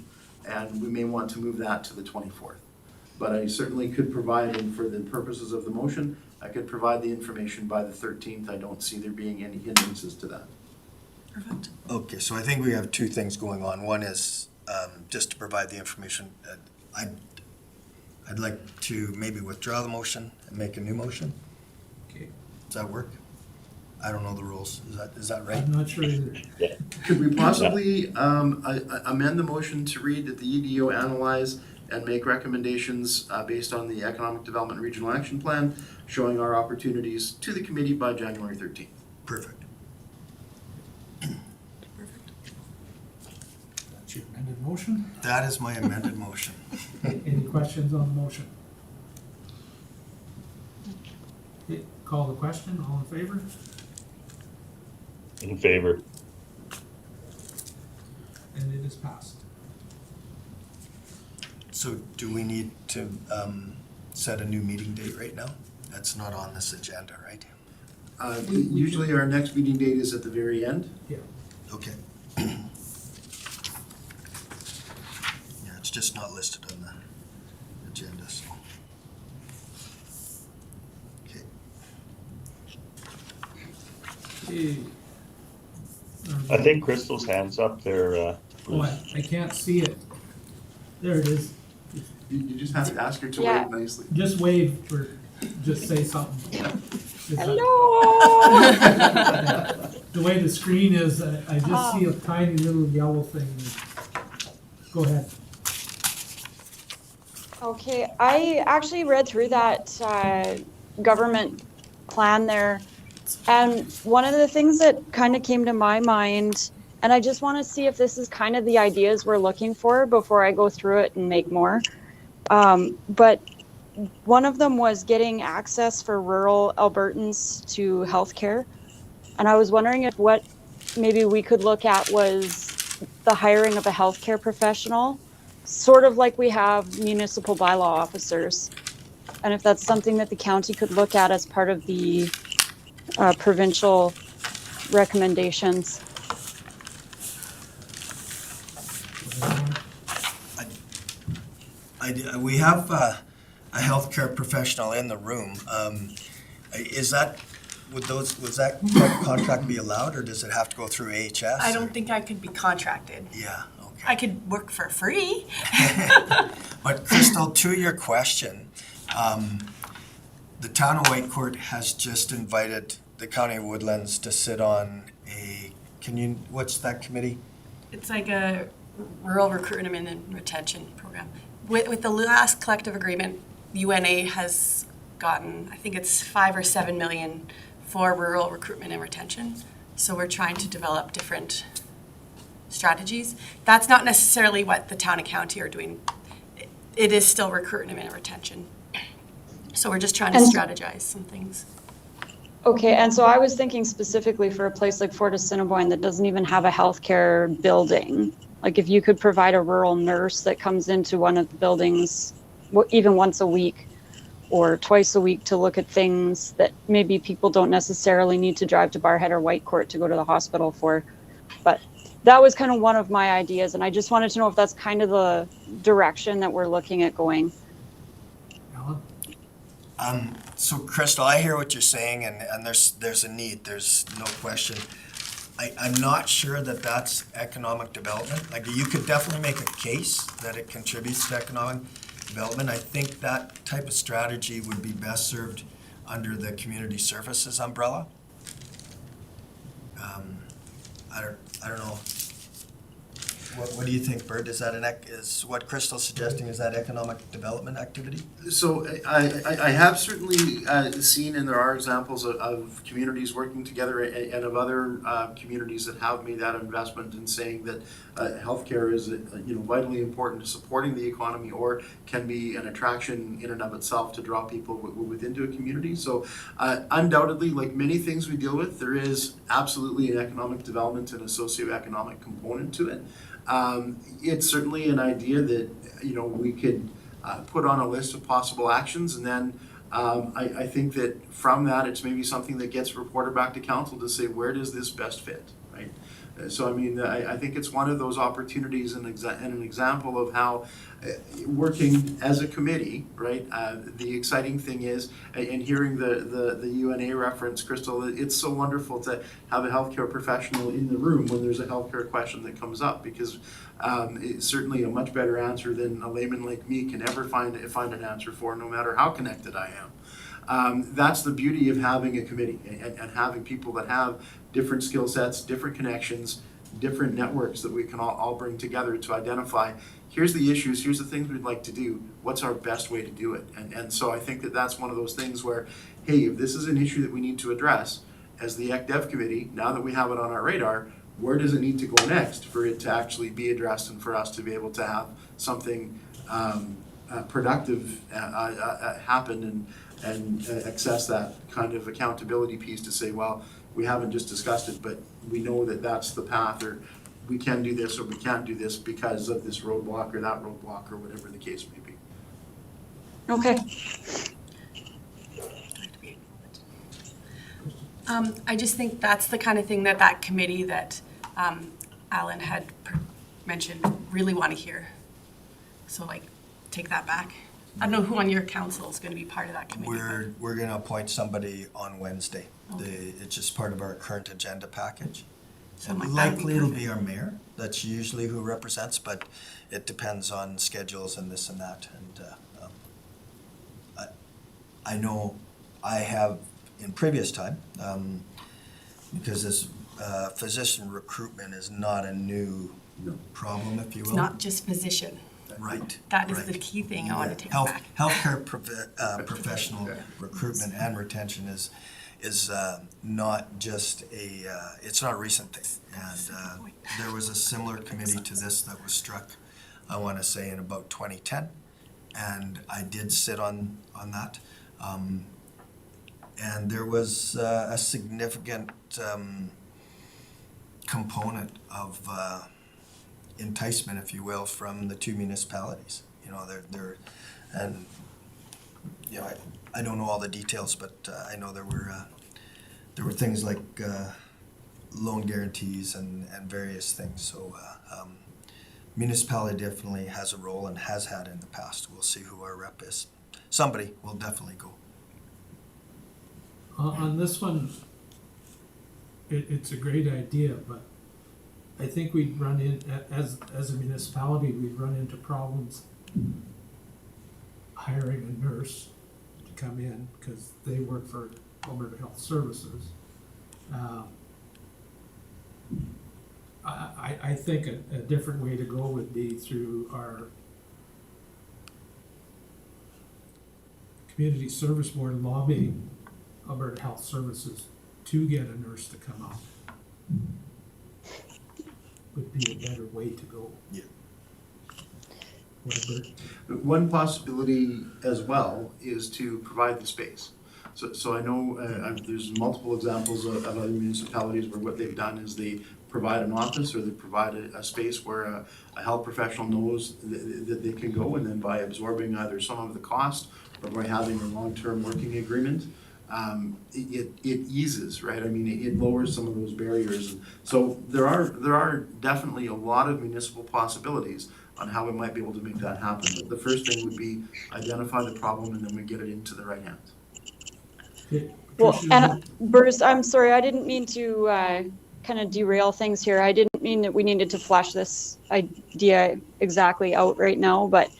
and we may want to move that to the 24th. But I certainly could provide, and for the purposes of the motion, I could provide the information by the 13th. I don't see there being any hindrances to that. Perfect. Okay, so I think we have 2 things going on. One is just to provide the information. I'd like to maybe withdraw the motion and make a new motion. Okay. Does that work? I don't know the rules. Is that right? I'm not sure either. Could we possibly amend the motion to read that the EDO analyze and make recommendations based on the Economic Development Regional Action Plan, showing our opportunities to the committee by January 13th? Perfect. That's your amended motion. That is my amended motion. Any questions on the motion? Okay, call the question, all in favor? In favor. And it is passed. So do we need to set a new meeting date right now? That's not on this agenda, right? Usually our next meeting date is at the very end. Yeah. Okay. Yeah, it's just not listed on the agenda, so. Okay. Okay. I think Crystal's hand's up there. Oh, I can't see it. There it is. You just have to ask her to Yeah. wait nicely. Just wave or just say something. Hello. The way the screen is, I just see a tiny little yellow thing. Go ahead. Okay, I actually read through that government plan there, and one of the things that kind of came to my mind, and I just want to see if this is kind of the ideas we're looking for before I go through it and make more. But one of them was getting access for rural Albertans to healthcare. And I was wondering if what maybe we could look at was the hiring of a healthcare professional, sort of like we have municipal bylaw officers. And if that's something that the county could look at as part of the provincial recommendations. We have a healthcare professional in the room. Would that contract be allowed, or does it have to go through AHS? I don't think I could be contracted. Yeah, okay. I could work for free. But Crystal, to your question, the town of Whitecourt has just invited the County of Woodlands to sit on what's that committee? It's like a rural recruitment and retention program. With the last collective agreement, UNA has gotten, I think it's 5 or 7 million for rural recruitment and retention. So we're trying to develop different strategies. That's not necessarily what the town and county are doing. It is still recruitment and retention. So we're just trying to strategize some things. Okay, and so I was thinking specifically for a place like Fort Assiniboine that doesn't even have a healthcare building. Like if you could provide a rural nurse that comes into one of the buildings even once a week or twice a week to look at things that maybe people don't necessarily need to drive to Barhead or Whitecourt to go to the hospital for. But that was kind of one of my ideas, and I just wanted to know if that's kind of the direction that we're looking at going. Alan? So Crystal, I hear what you're saying, and there's a need, there's no question. I'm not sure that that's economic development. Like, you could definitely make a case that it contributes to economic development. I think that type of strategy would be best served under the community services umbrella. I don't know. What do you think, Bert? Is what Crystal's suggesting, is that economic development activity? So I have certainly seen, and there are examples of communities working together and of other communities that have made that investment in saying that healthcare is vitally important to supporting the economy, or can be an attraction in and of itself to draw people within a community. So undoubtedly, like many things we deal with, there is absolutely an economic development and a socioeconomic component to it. It's certainly an idea that we could put on a list of possible actions, and then I think that from that it's maybe something that gets reported back to council to say, where does this best fit, right? So I mean, I think it's one of those opportunities and an example of how working as a committee, right? The exciting thing is, and hearing the UNA reference, Crystal, it's so wonderful to have a healthcare professional in the room when there's a healthcare question that comes up, because it's certainly a much better answer than a layman like me can ever find an answer for, no matter how connected I am. That's the beauty of having a committee and having people that have different skill sets, different connections, different networks that we can all bring together to identify, here's the issues, here's the things we'd like to do, what's our best way to do it? And so I think that that's one of those things where, hey, if this is an issue that we need to address, as the ECDEV committee, now that we have it on our radar, where does it need to go next for it to actually be addressed and for us to be able to have something productive happen and access that kind of accountability piece to say, well, we haven't just discussed it, but we know that that's the path, or we can do this or we can't do this because of this roadblock or that roadblock or whatever the case may be. Okay. I just think that's the kind of thing that committee that Alan had mentioned really want to hear. So like, take that back. I don't know who on your council is going to be part of that committee. We're going to appoint somebody on Wednesday. It's just part of our current agenda package. So And like, that'd be likely it'll perfect. be our mayor. That's usually who represents, but it depends on schedules and this and that. And I know I have in previous time, because this physician recruitment is not a new problem, if you will. It's not just physician. Right. That is right. the key thing I want to take Health, back. Healthcare professional recruitment and retention is not just it's not a recent thing. And there was a similar committee to this that was struck, I want to say, in about 2010. And I did sit on that. And there was a significant component of enticement, if you will, from the two municipalities. You know, they're and you know, I don't know all the details, but I know there were things like loan guarantees and various things. So municipality definitely has a role and has had in the past. We'll see who our rep is. Somebody will definitely go. On this one, it's a great idea, but I think we'd run in, as a municipality, we'd run into problems hiring a nurse to come in, because they work for Alberta Health Services. I think a different way to go would be through our Community Service Board lobbying Alberta Health Services to get a nurse to come out. Would be a better way to go. Yeah. Whatever. One possibility as well is to provide the space. So I know there's multiple examples of other municipalities where what they've done is they provide an office or they provide a space where a health professional knows that they can go, and then by absorbing either some of the cost or by having a long-term working agreement, it eases, right? I mean, it lowers some of those barriers. And so there are definitely a lot of municipal possibilities on how we might be able to make that happen. But the first thing would be identify the problem, and then we get it into the right hands. Okay, Well, Patricia, and Bruce, I'm sorry, I didn't mean to kind of derail things here. I didn't mean that we needed to flesh this idea exactly out right now, but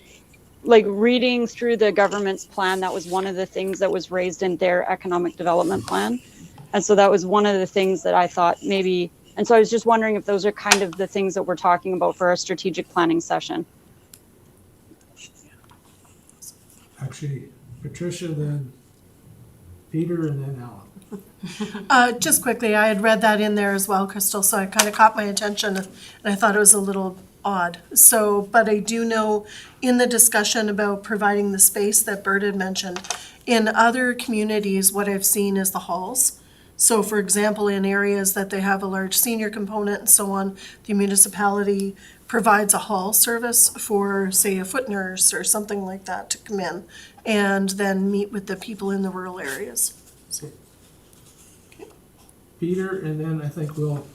like reading through the government's plan, that was one of the things that was raised in their economic development plan. And so that was one of the things that I thought maybe, and so I was just wondering if those are kind of the things that we're talking about for our strategic planning session. actually, Patricia, then Peter, and then Alan. Just quickly, I had read that in there as well, Crystal, so it kind of caught my attention, and I thought it was a little odd. So, but I do know in the discussion about providing the space that Bert had mentioned, in other communities, what I've seen is the halls. So for example, in areas that they have a large senior component and so on, the municipality provides a hall service for, say, a foot nurse or something like that to come in and then meet with the people in the rural areas. So, Peter, and then I think we'll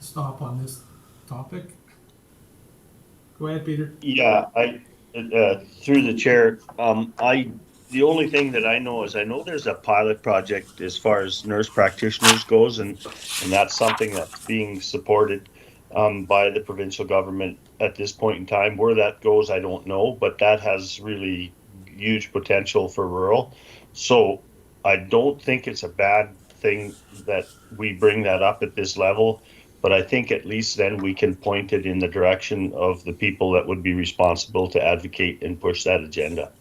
stop on this topic. Go ahead, Peter. Yeah, through the chair, the only thing that I know is there's a pilot project as far as nurse practitioners goes, and that's something that's being supported by the provincial government at this point in time. Where that goes, I don't know, but that has really huge potential for rural. So I don't think it's a bad thing that we bring that up at this level, but I think at least then we can point it in the direction of the people that would be responsible to advocate and push that agenda.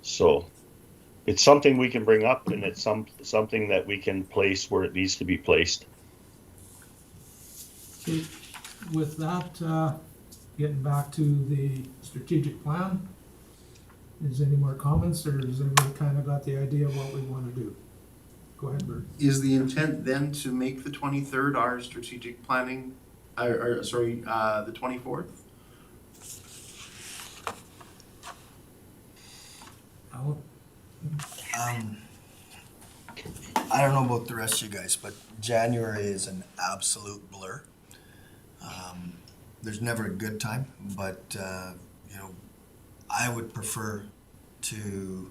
So it's something we can bring up, and it's something that we can place where it needs to be placed. See, with that, getting back to the strategic plan, is there any more comments, or has everybody kind of got the idea of what we want to do? Go ahead, Bert. Is the intent then to make the 23rd our strategic planning, the 24th? Alan? I don't know about the rest of you guys, but January is an absolute blur. There's never a good time, but you know, I would prefer to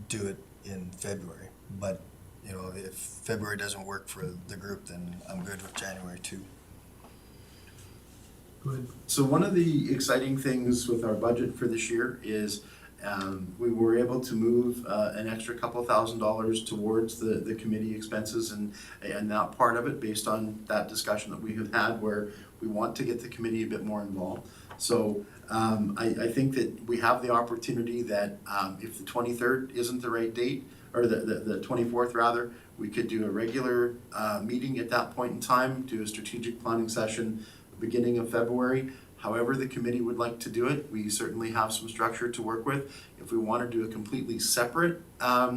do it in February. But you know, if February doesn't work for the group, then I'm good with January too. Good. So one of the exciting things with our budget for this year is we were able to move an extra couple $1,000s towards the committee expenses and that part of it based on that discussion that we have had where we want to get the committee a bit more involved. So I think that we have the opportunity that if the 23rd isn't the right date, or the 24th rather, we could do a regular meeting at that point in time, do a strategic planning session beginning of February. However the committee would like to do it, we certainly have some structure to work with. If we want to do a completely separate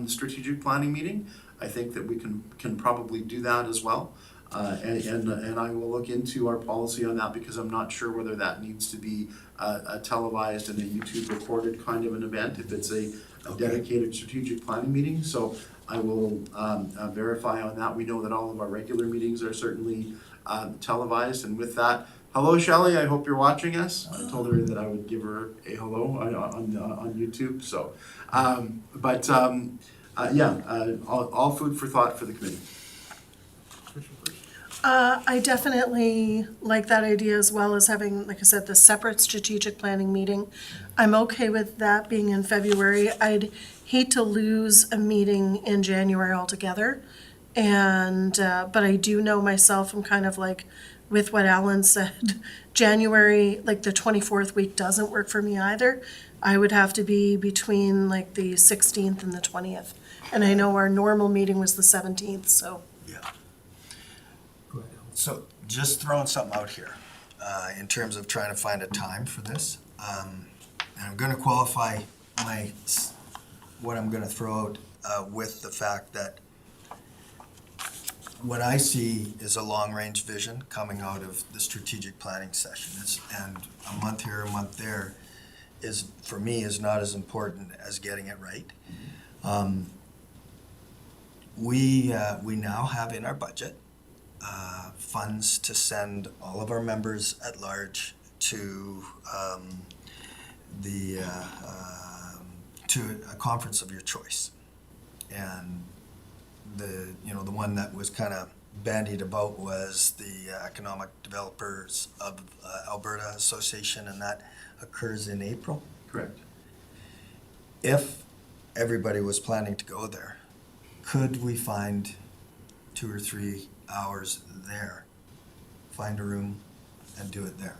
strategic planning meeting, I think that we can probably do that as well. And I will look into our policy on that because I'm not sure whether that needs to be a televised and a YouTube recorded kind of an event, if it's a dedicated strategic planning meeting. So I will verify on that. We know that all of our regular meetings are certainly televised, and with that, hello Shelley, I hope you're watching us. I told her that I would give her a hello on YouTube. So, all food for thought for the committee. I definitely like that idea, as well as having, like I said, the separate strategic planning meeting. I'm okay with that being in February. I'd hate to lose a meeting in January altogether. And, but I do know myself, I'm kind of like, with what Alan said, January, like the 24th week doesn't work for me either. I would have to be between like the 16th and the 20th. And I know our normal meeting was the 17th, so. Yeah. Go ahead, Alan. So just throwing something out here in terms of trying to find a time for this. And I'm going to qualify what I'm going to throw out with the fact that what I see is a long-range vision coming out of the strategic planning session. And a month here, a month there is, for me, is not as important as getting it right. We now have in our budget funds to send all of our members at large to to a conference of your choice. And the one that was kind of bandied about was the Economic Developers of Alberta Association, and that occurs in April. Correct. If everybody was planning to go there, could we find 2 or 3 hours there, find a room and do it there?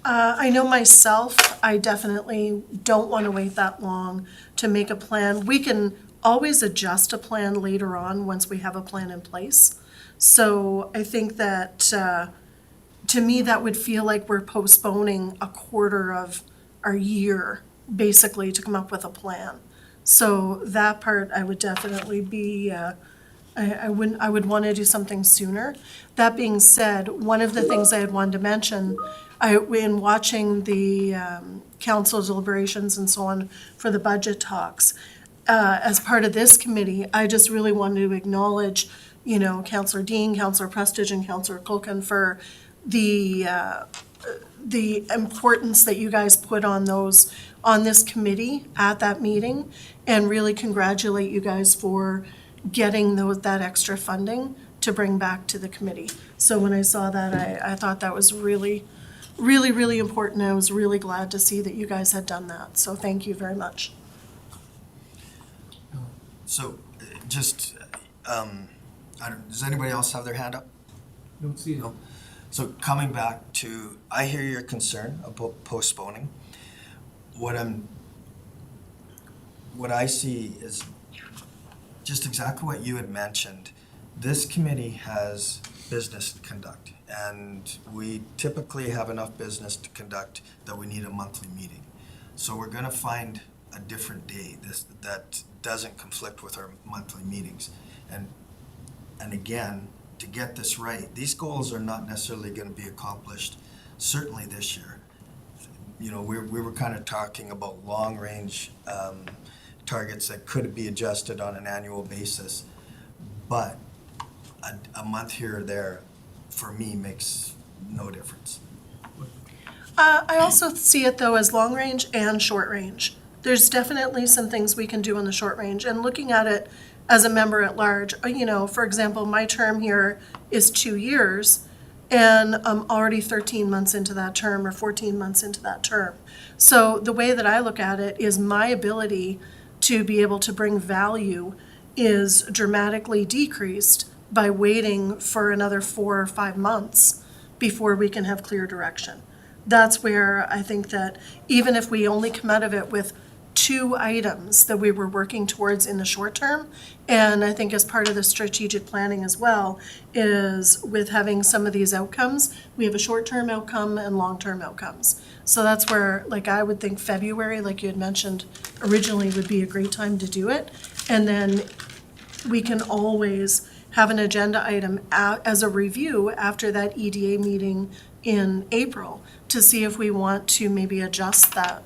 I know myself, I definitely don't want to wait that long to make a plan. We can always adjust a plan later on once we have a plan in place. So I think that, to me, that would feel like we're postponing a quarter of our year, basically, to come up with a plan. So that part, I would definitely be, I would want to do something sooner. That being said, one of the things I had wanted to mention, in watching the council deliberations and so on for the budget talks, as part of this committee, I just really wanted to acknowledge, Councillor Dean, Councillor Prestige, and Councillor Culkin for the importance that you guys put on this committee at that meeting, and really congratulate you guys for getting that extra funding to bring back to the committee. So when I saw that, I thought that was really really, really important. I was really glad to see that you guys had done that. So thank you very much. So, just, does anybody else have their hand up? Don't see it. No. So coming back to, I hear your concern about postponing. What I see is just exactly what you had mentioned. This committee has business to conduct, and we typically have enough business to conduct that we need a monthly meeting. So we're gonna find a different day that doesn't conflict with our monthly meetings. And again, to get this right, these goals are not necessarily gonna be accomplished, certainly this year. You know, we were kind of talking about long-range targets that could be adjusted on an annual basis, but a month here or there, for me, makes no difference. I also see it though as long range and short range. There's definitely some things we can do in the short range, and looking at it as a member at large, you know, for example, my term here is 2 years, and I'm already 13 months into that term or 14 months into that term. So the way that I look at it is my ability to be able to bring value is dramatically decreased by waiting for another 4 or 5 months before we can have clear direction. That's where I think that even if we only come out of it with 2 items that we were working towards in the short term, and I think as part of the strategic planning as well, is with having some of these outcomes, we have a short-term outcome and long-term outcomes. So that's where, like, I would think February, like you had mentioned originally, would be a great time to do it. And then we can always have an agenda item as a review after that EDA meeting in April to see if we want to maybe adjust that,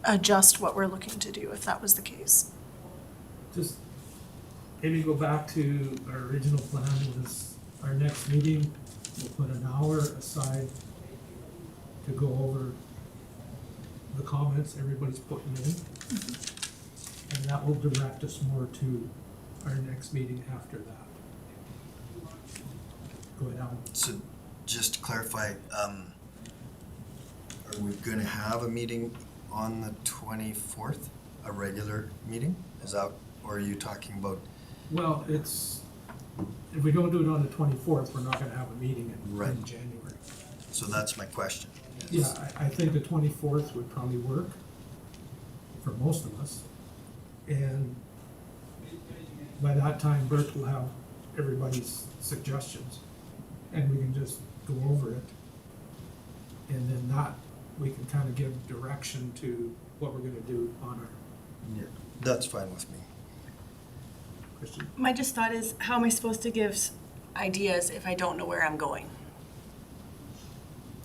adjust what we're looking to do, if that was the case. Just maybe go back to our original plan was our next meeting, we'll put an hour aside to go over the comments everybody's putting in. And that will direct us more to our next meeting after that. Go ahead, Alan. So just to clarify, are we gonna have a meeting on the 24th, a regular meeting? Is that, or are you talking about? Well, it's, if we don't do it on the 24th, we're not gonna have a meeting in Right. January. So that's my question. Yeah, I think the 24th would probably work for most of us. And by that time, Bert will have everybody's suggestions, and we can just go over it. And then that, we can kind of give direction to what we're gonna do on our, Yeah, that's fine with me. Christian. My just thought is, how am I supposed to give ideas if I don't know where I'm going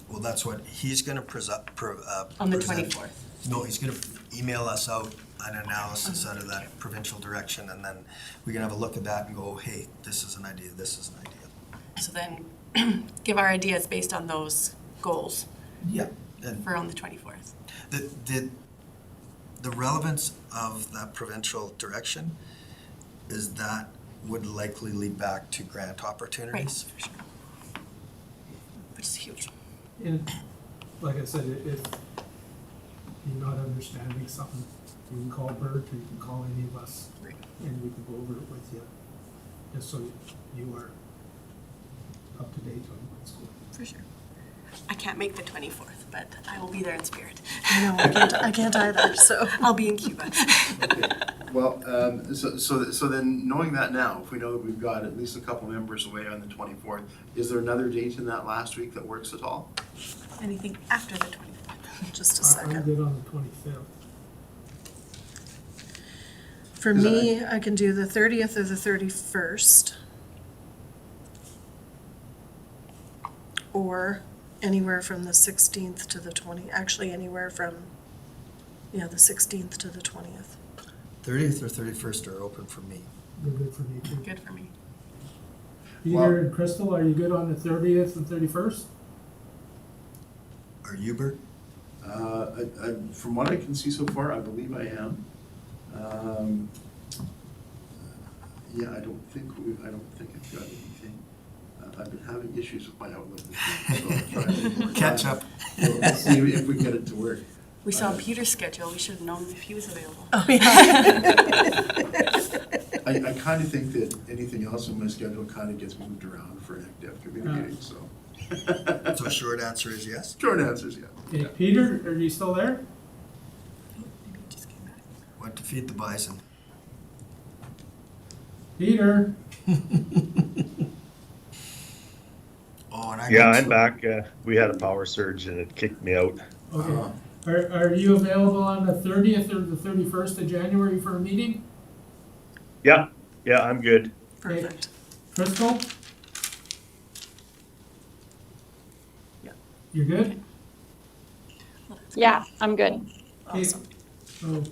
Well, that's what, he's gonna on the present. 24th? No, he's gonna email us out an analysis out of that provincial direction, and then we can have a look at that and go, hey, this is an idea, this is an idea. So then give our ideas based on those goals Yeah. And for on the 24th. the relevance of that provincial direction is that would likely lead back to grant Right, opportunities. for sure. Which is huge. And like I said, if you're not understanding something, you can call Bert, or you can call any of us, Right. and we can go over it with you, just so you are up to date on what's going on. For sure. I can't make the 24th, but I will be there in spirit. I know, I can't either, so. I'll be in Cuba. Well, so then, knowing that now, if we know that we've got at least a couple members away on the 24th, is there another date in that last week that works at all? Anything after the 24th? Just a I'm second. good on the 25th. For me, I can do the 30th or the 31st. Or anywhere from the 16th to the 20th, actually anywhere from, the 16th to the 20th. 30th or 31st are open for me. They're good for me too. Good for me. Peter and Crystal, are you good on the 30th and 31st? Are you, Bert? From what I can see so far, I believe I am. Yeah, I don't think I've got anything. I've been having issues with my Outlook this week, so I'll try a little more Catch time. up. We'll see if we can get it to work. We saw Peter's schedule. We should have known if he was available. Oh, yeah. I kind of think that anything else in my schedule kind of gets moved around for an active committee meeting, so. So short answer is yes? Short answer is yeah. Okay, Peter, are you still there? Went to feed the bison. Peter? Oh, and I. Yeah, I'm back. We had a power surge and it kicked me out. Okay. Are you available on the 30th or the 31st of January for a meeting? Yeah, I'm good. Perfect. Crystal? Yeah. You're good? Yeah, I'm good. Okay. Awesome. So,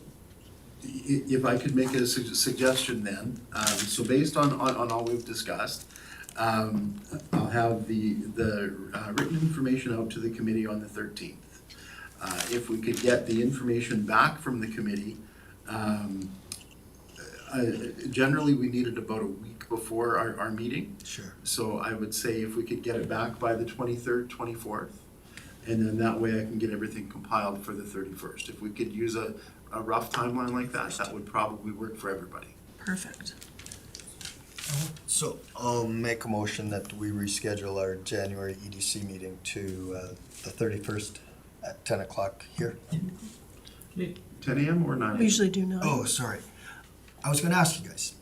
If I could make a suggestion then, so based on all we've discussed, I'll have the written information out to the committee on the 13th. If we could get the information back from the committee, generally we need it about a week before our meeting. Sure. So I would say if we could get it back by the 23rd, 24th, and then that way I can get everything compiled for the 31st. If we could use a rough timeline like that, that would probably work for everybody. Perfect. So I'll make a motion that we reschedule our January EDC meeting to the 31st at 10 o'clock here. okay. 10 a.m. or 9 a.m.? We usually do 9. Oh, sorry. I was going to ask you guys.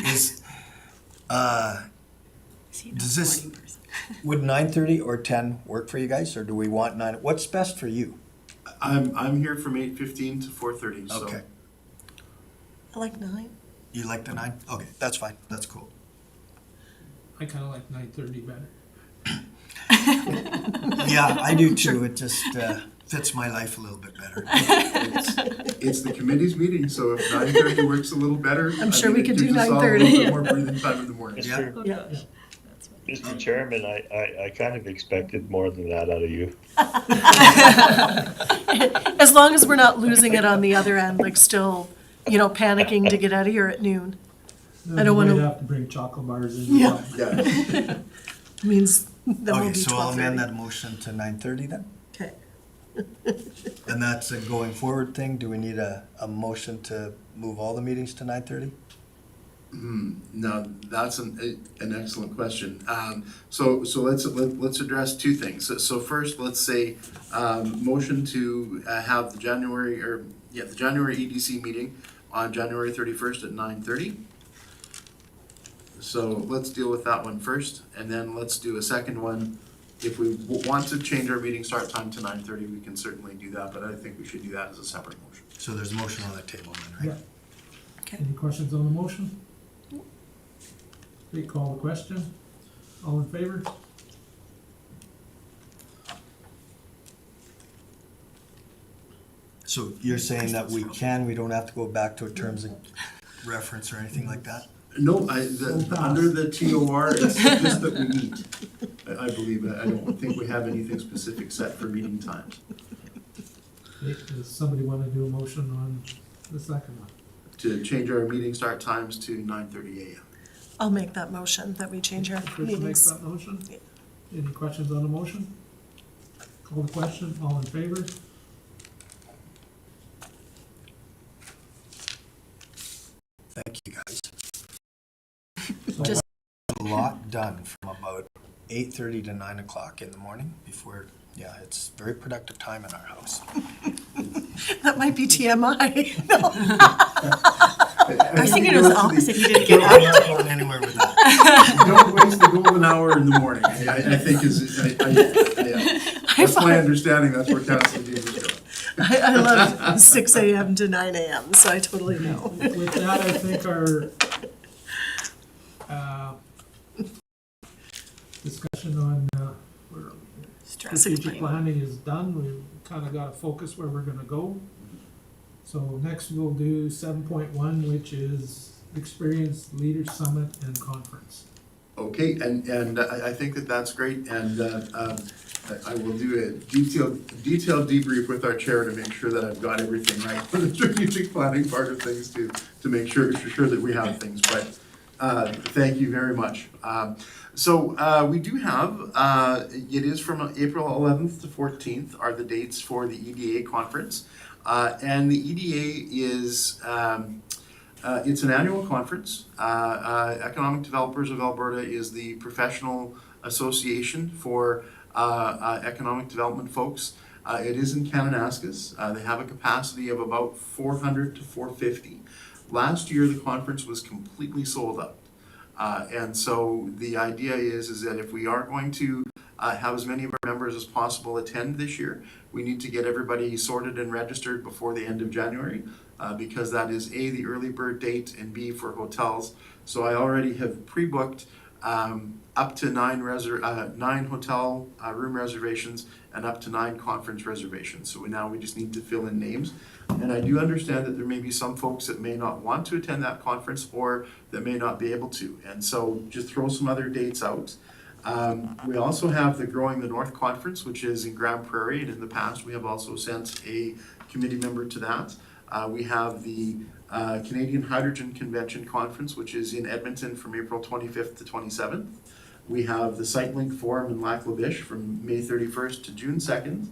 Is Is he Does not a this- morning person? would 9:30 or 10 work for you guys, or do we want 9? What's best for you? I'm here from 8:15 to 4:30, so. Okay. I like 9. You like the 9? Okay, that's fine. That's cool. I kind of like 9:30 better. Yeah, I do too. It just fits my life a little bit better. It's the committee's meeting, so if 9:30 works a little better. I'm sure I we think could it do gives us all a 9:30. little bit more breathing time in the morning. Yeah. Yeah. Mr. Chairman, I kind of expected more than that out of you. As long as we're not losing it on the other end, like still, panicking to get out of here at noon. I don't wanna- We'd have to bring chocolate bars in. Yeah. Yeah. Means that will Okay, be so I'll amend 12:30. that motion to 9:30 then? Okay. And that's a going forward thing? Do we need a motion to move all the meetings to 9:30? No, that's an excellent question. So let's address two things. So first, let's say, motion to have the January EDC meeting on January 31st at 9:30. So let's deal with that one first, and then let's do a second one. If we want to change our meeting start time to 9:30, we can certainly do that, but I think we should do that as a separate motion. So there's a motion on the table then, Yeah. right? Any questions on the motion? Okay, call the question. All in favor? So you're saying that we don't have to go back to a terms of reference or anything like that? No, under the TOR, it's just that we meet, I believe. I don't think we have anything specific set for meeting times. Okay, does somebody want to do a motion on the second one? To change our meeting start times to 9:30 a.m. I'll make that motion that we change our Chris makes meetings. that motion? Yeah. Any questions on the motion? Call the question, all in favor? Thank you, guys. So Just- A lot done from about 8:30 to 9 o'clock in the morning before, yeah, it's very productive time in our house. That might be TMI. No. I was thinking it was the opposite. He didn't get I'm out. not going anywhere with that. Don't waste the golden hour in the morning, I think yeah. That's my understanding, that's where Councilor Dean was going. I love 6 a.m. to 9 a.m., so I totally know. with that, I think our discussion on where are we? Strategic planning is done. We've kind of got to focus where we're gonna go. So next we'll do 7.1, which is Experience Leaders Summit and Conference. Okay, and I think that's great, and I will do a detailed debrief with our chair to make sure that I've got everything right for the strategic planning part of things to make sure that we have things. But Thank you very much. We do have, it is from April 11th to 14th are the dates for the EDA conference. And the EDA is, it's an annual conference. Economic Developers of Alberta is the professional association for economic development folks. It is in Kananaskis. They have a capacity of about 400 to 450. Last year, the conference was completely sold out. And so the idea is that if we are going to have as many of our members as possible attend this year, we need to get everybody sorted and registered before the end of January, because that is A, the early bird date, and B, for hotels. So I already have pre-booked up to 9 hotel room reservations and up to 9 conference reservations. So now we just need to fill in names. And I do understand that there may be some folks that may not want to attend that conference or that may not be able to. And so just throw some other dates out. We also have the Growing the North Conference, which is in Grand Prairie, and in the past we have also sent a committee member to that. We have the Canadian Hydrogen Convention Conference, which is in Edmonton from April 25th to 27th. We have the SiteLink Forum in Lac La Biche from May 31st to June 2nd.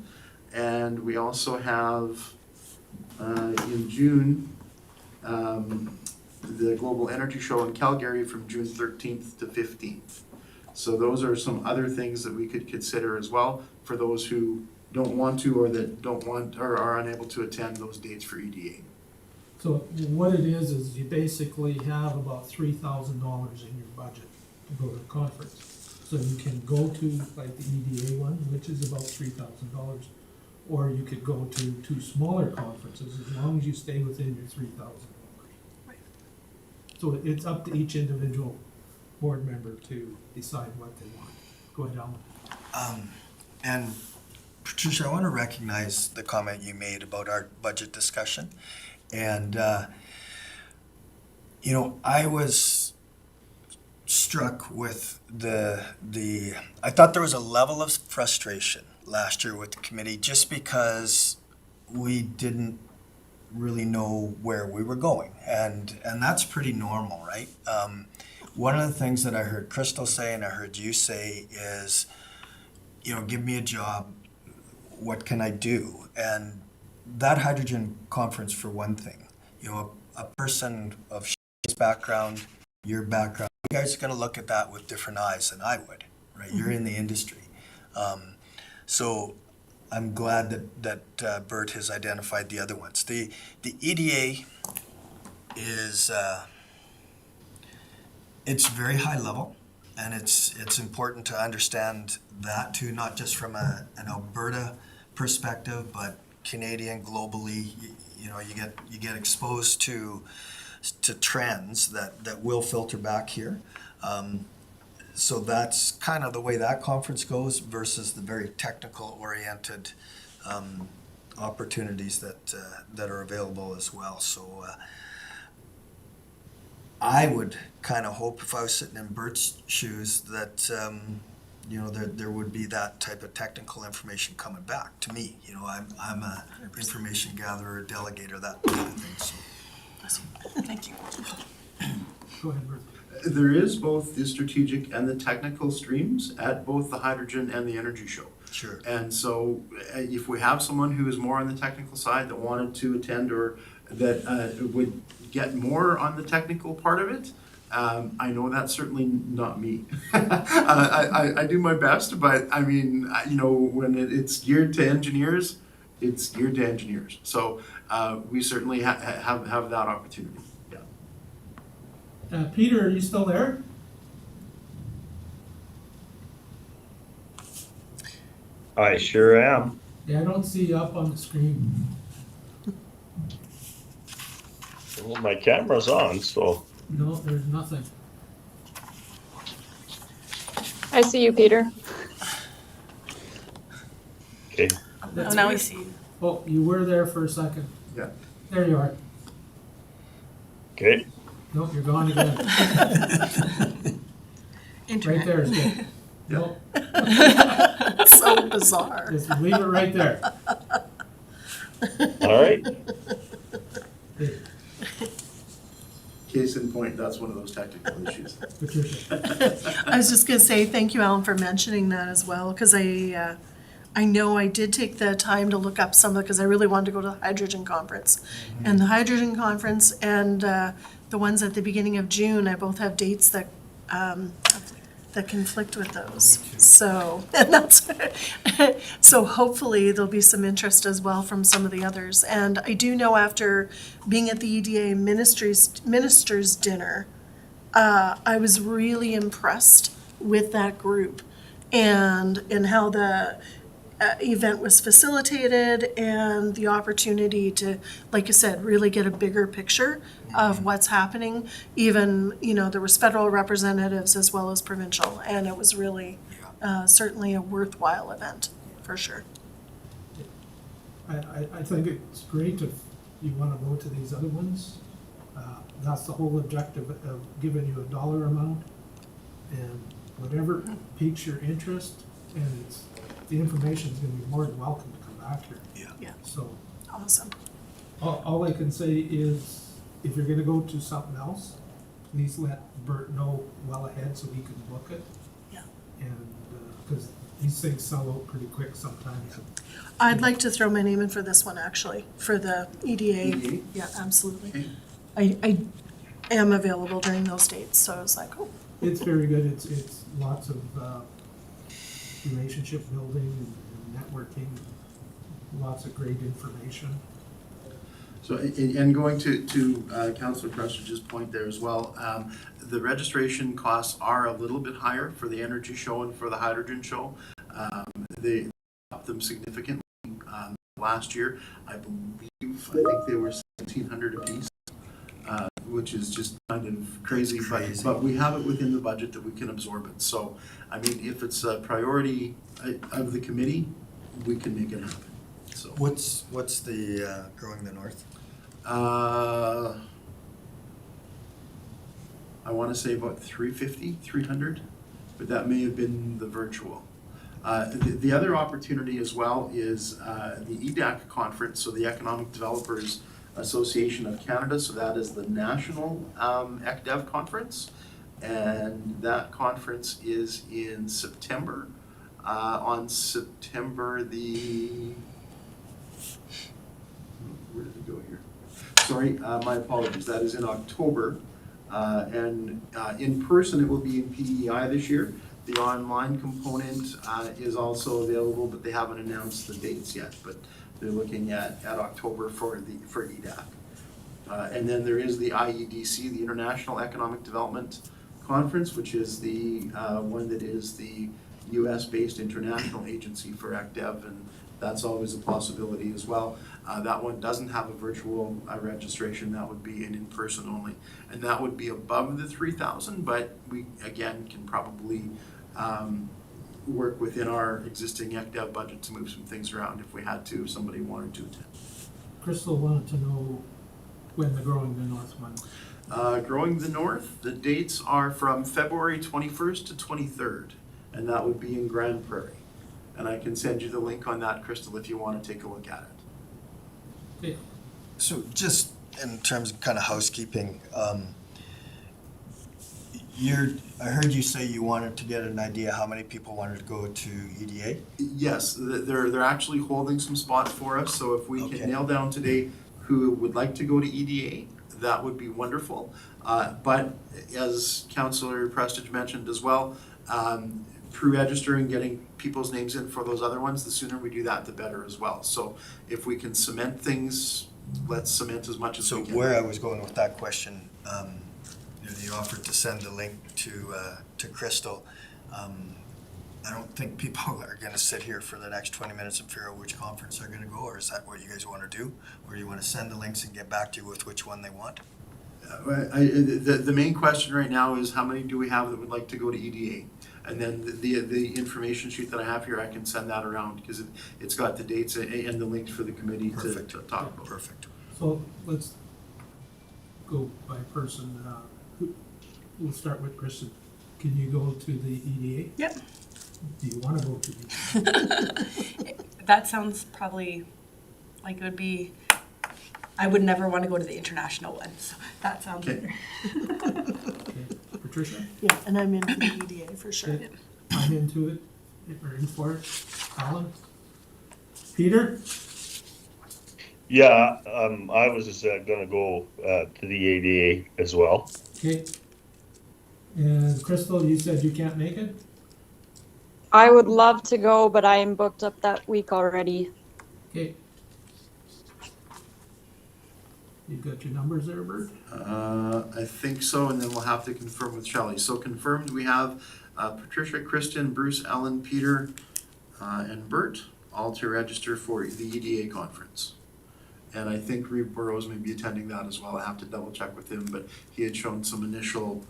And we also have in June the Global Energy Show in Calgary from June 13th to 15th. So those are some other things that we could consider as well for those who don't want to or that don't want or are unable to attend those dates for EDA. So what it is you basically have about $3,000 in your budget to go to the conference. So you can go to like the EDA one, which is about $3,000, or you could go to 2 smaller conferences as long as you stay within your $3,000. Right. So it's up to each individual board member to decide what they want. Go ahead, Alan. And Patricia, I want to recognize the comment you made about our budget discussion. And, I was struck with I thought there was a level of frustration last year with the committee just because we didn't really know where we were going. And that's pretty normal, right? One of the things that I heard Crystal say and I heard you say is, give me a job, what can I do? And that hydrogen conference, for one thing, a person of Shay's background, your background, you guys are going to look at that with different eyes than I would, right? You're in the industry. So I'm glad that Bert has identified the other ones. The EDA is, it's very high level, and it's important to understand that too, not just from an Alberta perspective, but Canadian, globally. You get exposed to trends that will filter back here. So that's kind of the way that conference goes versus the very technical oriented opportunities that are available as well. So I would kind of hope, if I was sitting in Bert's shoes, that there would be that type of technical information coming back to me. I'm a information gatherer, delegator, that kind of thing. So. Thank you. Go ahead, Bert. There is both the strategic and the technical streams at both the hydrogen and the energy show. Sure. And so if we have someone who is more on the technical side that wanted to attend or that would get more on the technical part of it, I know that's certainly not me. I do my best, but I mean, when it's geared to engineers, it's geared to engineers. So we certainly have that opportunity. Yeah. Peter, are you still there? I sure am. Yeah, I don't see you up on the screen. Well, my camera's on, so. No, there's nothing. I see you, Peter. Okay. Oh, now we see you. Oh, you were there for a second. Yeah. There you are. Okay. Nope, you're gone again. Right there is good. Nope, So bizarre. just leave it right there. All right. case in point, that's one of those technical issues. Patricia, I was just gonna say, thank you, Alan, for mentioning that as well, because I know I did take the time to look up some of, because I really wanted to go to the hydrogen conference. And the hydrogen conference and the ones at the beginning of June, I both have dates that conflict with those. So, and that's, so hopefully there'll be some interest as well from some of the others. And I do know after being at the EDA ministers dinner, I was really impressed with that group and how the event was facilitated and the opportunity to, like you said, really get a bigger picture of what's happening. Even, there was federal representatives as well as provincial, and it was really certainly a worthwhile event, for sure. I think it's great if you want to go to these other ones. That's the whole objective of giving you a dollar amount, and whatever piques your interest, and the information is going to be more than welcome to come back here. Yeah. So Awesome. all I can say is, if you're going to go to something else, please let Bert know well ahead so he can book it. Yeah. And because these things sell out pretty quick sometimes. I'd like to throw my name in for this one, actually, for the EDA. EDA? Yeah, absolutely. Okay. I am available during those dates, so I was like, oh, It's very good. It's lots of relationship building and networking, lots of great information. So, and going to Councillor Prestridge's point there as well, the registration costs are a little bit higher for the energy show and for the hydrogen show. They upped them significantly last year. I think they were $1,700 a piece, which is just kind of crazy. But we have it within the budget that we can absorb it. So, I mean, if it's a priority of the committee, we can make it happen. So What's the Growing the North? I want to say about 300, but that may have been the virtual. The other opportunity as well is the EDAC conference, so the Economic Developers Association of Canada, so that is the national ECDEV conference, and that conference is in September, on September the, where did it go here? Sorry, my apologies, that is in October, and in person it will be in PEI this year. The online component is also available, but they haven't announced the dates yet, but they're looking at October for EDAC. And then there is the IEDC, the International Economic Development Conference, which is the one that is the US-based international agency for ECDEV, and that's always a possibility as well. That one doesn't have a virtual registration. That would be an in-person only, and that would be above the 3,000. But we again can probably work within our existing ECDEV budget to move some things around if we had to, if somebody wanted to attend. Crystal wanted to know when the Growing the North one. Growing the North, the dates are from February 21st to 23rd, and that would be in Grand Prairie. And I can send you the link on that, Crystal, if you want to take a look at it. Okay. So just in terms of kind of housekeeping, I heard you say you wanted to get an idea how many people wanted to go to EDA? Yes, they're actually holding some spots for us, so if we Okay. can nail down today who would like to go to EDA, that would be wonderful. But as Councillor Prestidge mentioned as well, pre-registering, getting people's names in for those other ones, the sooner we do that, the better as well. So if we can cement things, let's cement as much as So we can. where I was going with that question, you offered to send the link to Crystal. I don't think people are going to sit here for the next 20 minutes and figure out which conference they're going to go, or is that what you guys want to do? Or do you want to send the links and get back to you with which one they want? The main question right now is how many do we have that would like to go to EDA? And then the information sheet that I have here, I can send that around because it's got the dates and the links for the committee to talk about. Perfect. So let's go by person. We'll start with Kristen. Can you go to the EDA? Yep. Do you want to go to the EDA? That sounds probably like it would be I would never want to go to the international one, so that sounds Okay. better. Okay. Patricia? Yeah, and I'm in for the EDA for sure. Okay. I'm into it, or in for it. Alan? Peter? Yeah, I was just gonna go to the ADA as well. Okay. And Crystal, you said you can't make it? I would love to go, but I am booked up that week already. Okay. You got your numbers there, Bert? I think so, and then we'll have to confirm with Shelley. So confirmed, we have Patricia, Kristen, Bruce, Ellen, Peter, and Bert, all to register for the EDA conference. And I think Reeve Burrows may be attending that as well. I have to double check with him, but he had shown some initial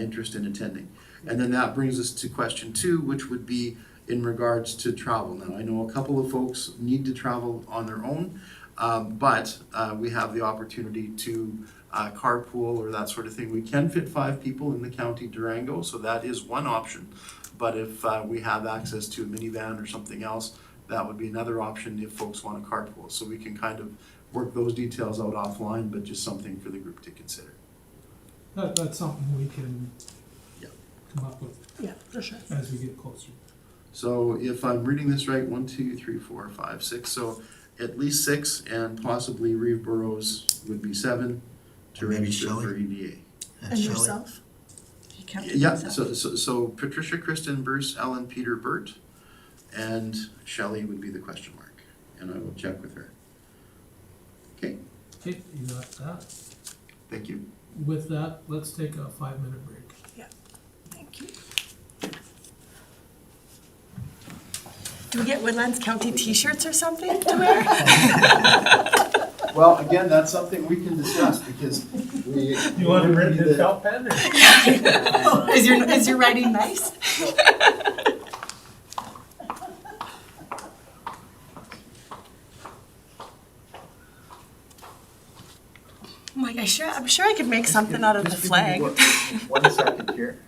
interest in attending. And then that brings us to question 2, which would be in regards to travel. Now, I know a couple of folks need to travel on their own, but we have the opportunity to carpool or that sort of thing. We can fit 5 people in the county Durango, so that is one option. But if we have access to a minivan or something else, that would be another option if folks want to carpool. So we can kind of work those details out offline, but just something for the group to consider. That's something we can Yeah. come up with Yeah, for sure. as we get closer. So if I'm reading this right, 1, 2, 3, 4, 5, 6. So at least 6, and possibly Reeve Burrows would be 7 to Maybe register Shelley. for EDA. And Shelley? yourself? You can't do Yeah, that. so Patricia, Kristen, Bruce, Ellen, Peter, Bert, and Shelley would be the question mark, and I will check with her. Okay, Okay, you got that? thank you. With that, let's take a 5-minute break. Thank you. Do we get Woodlands County t-shirts or something to wear? Well, again, that's something we can discuss because we. You want it written in felt pen or? Is your writing nice? I'm like, I'm sure I could make something out of the Just give me flag. one second here.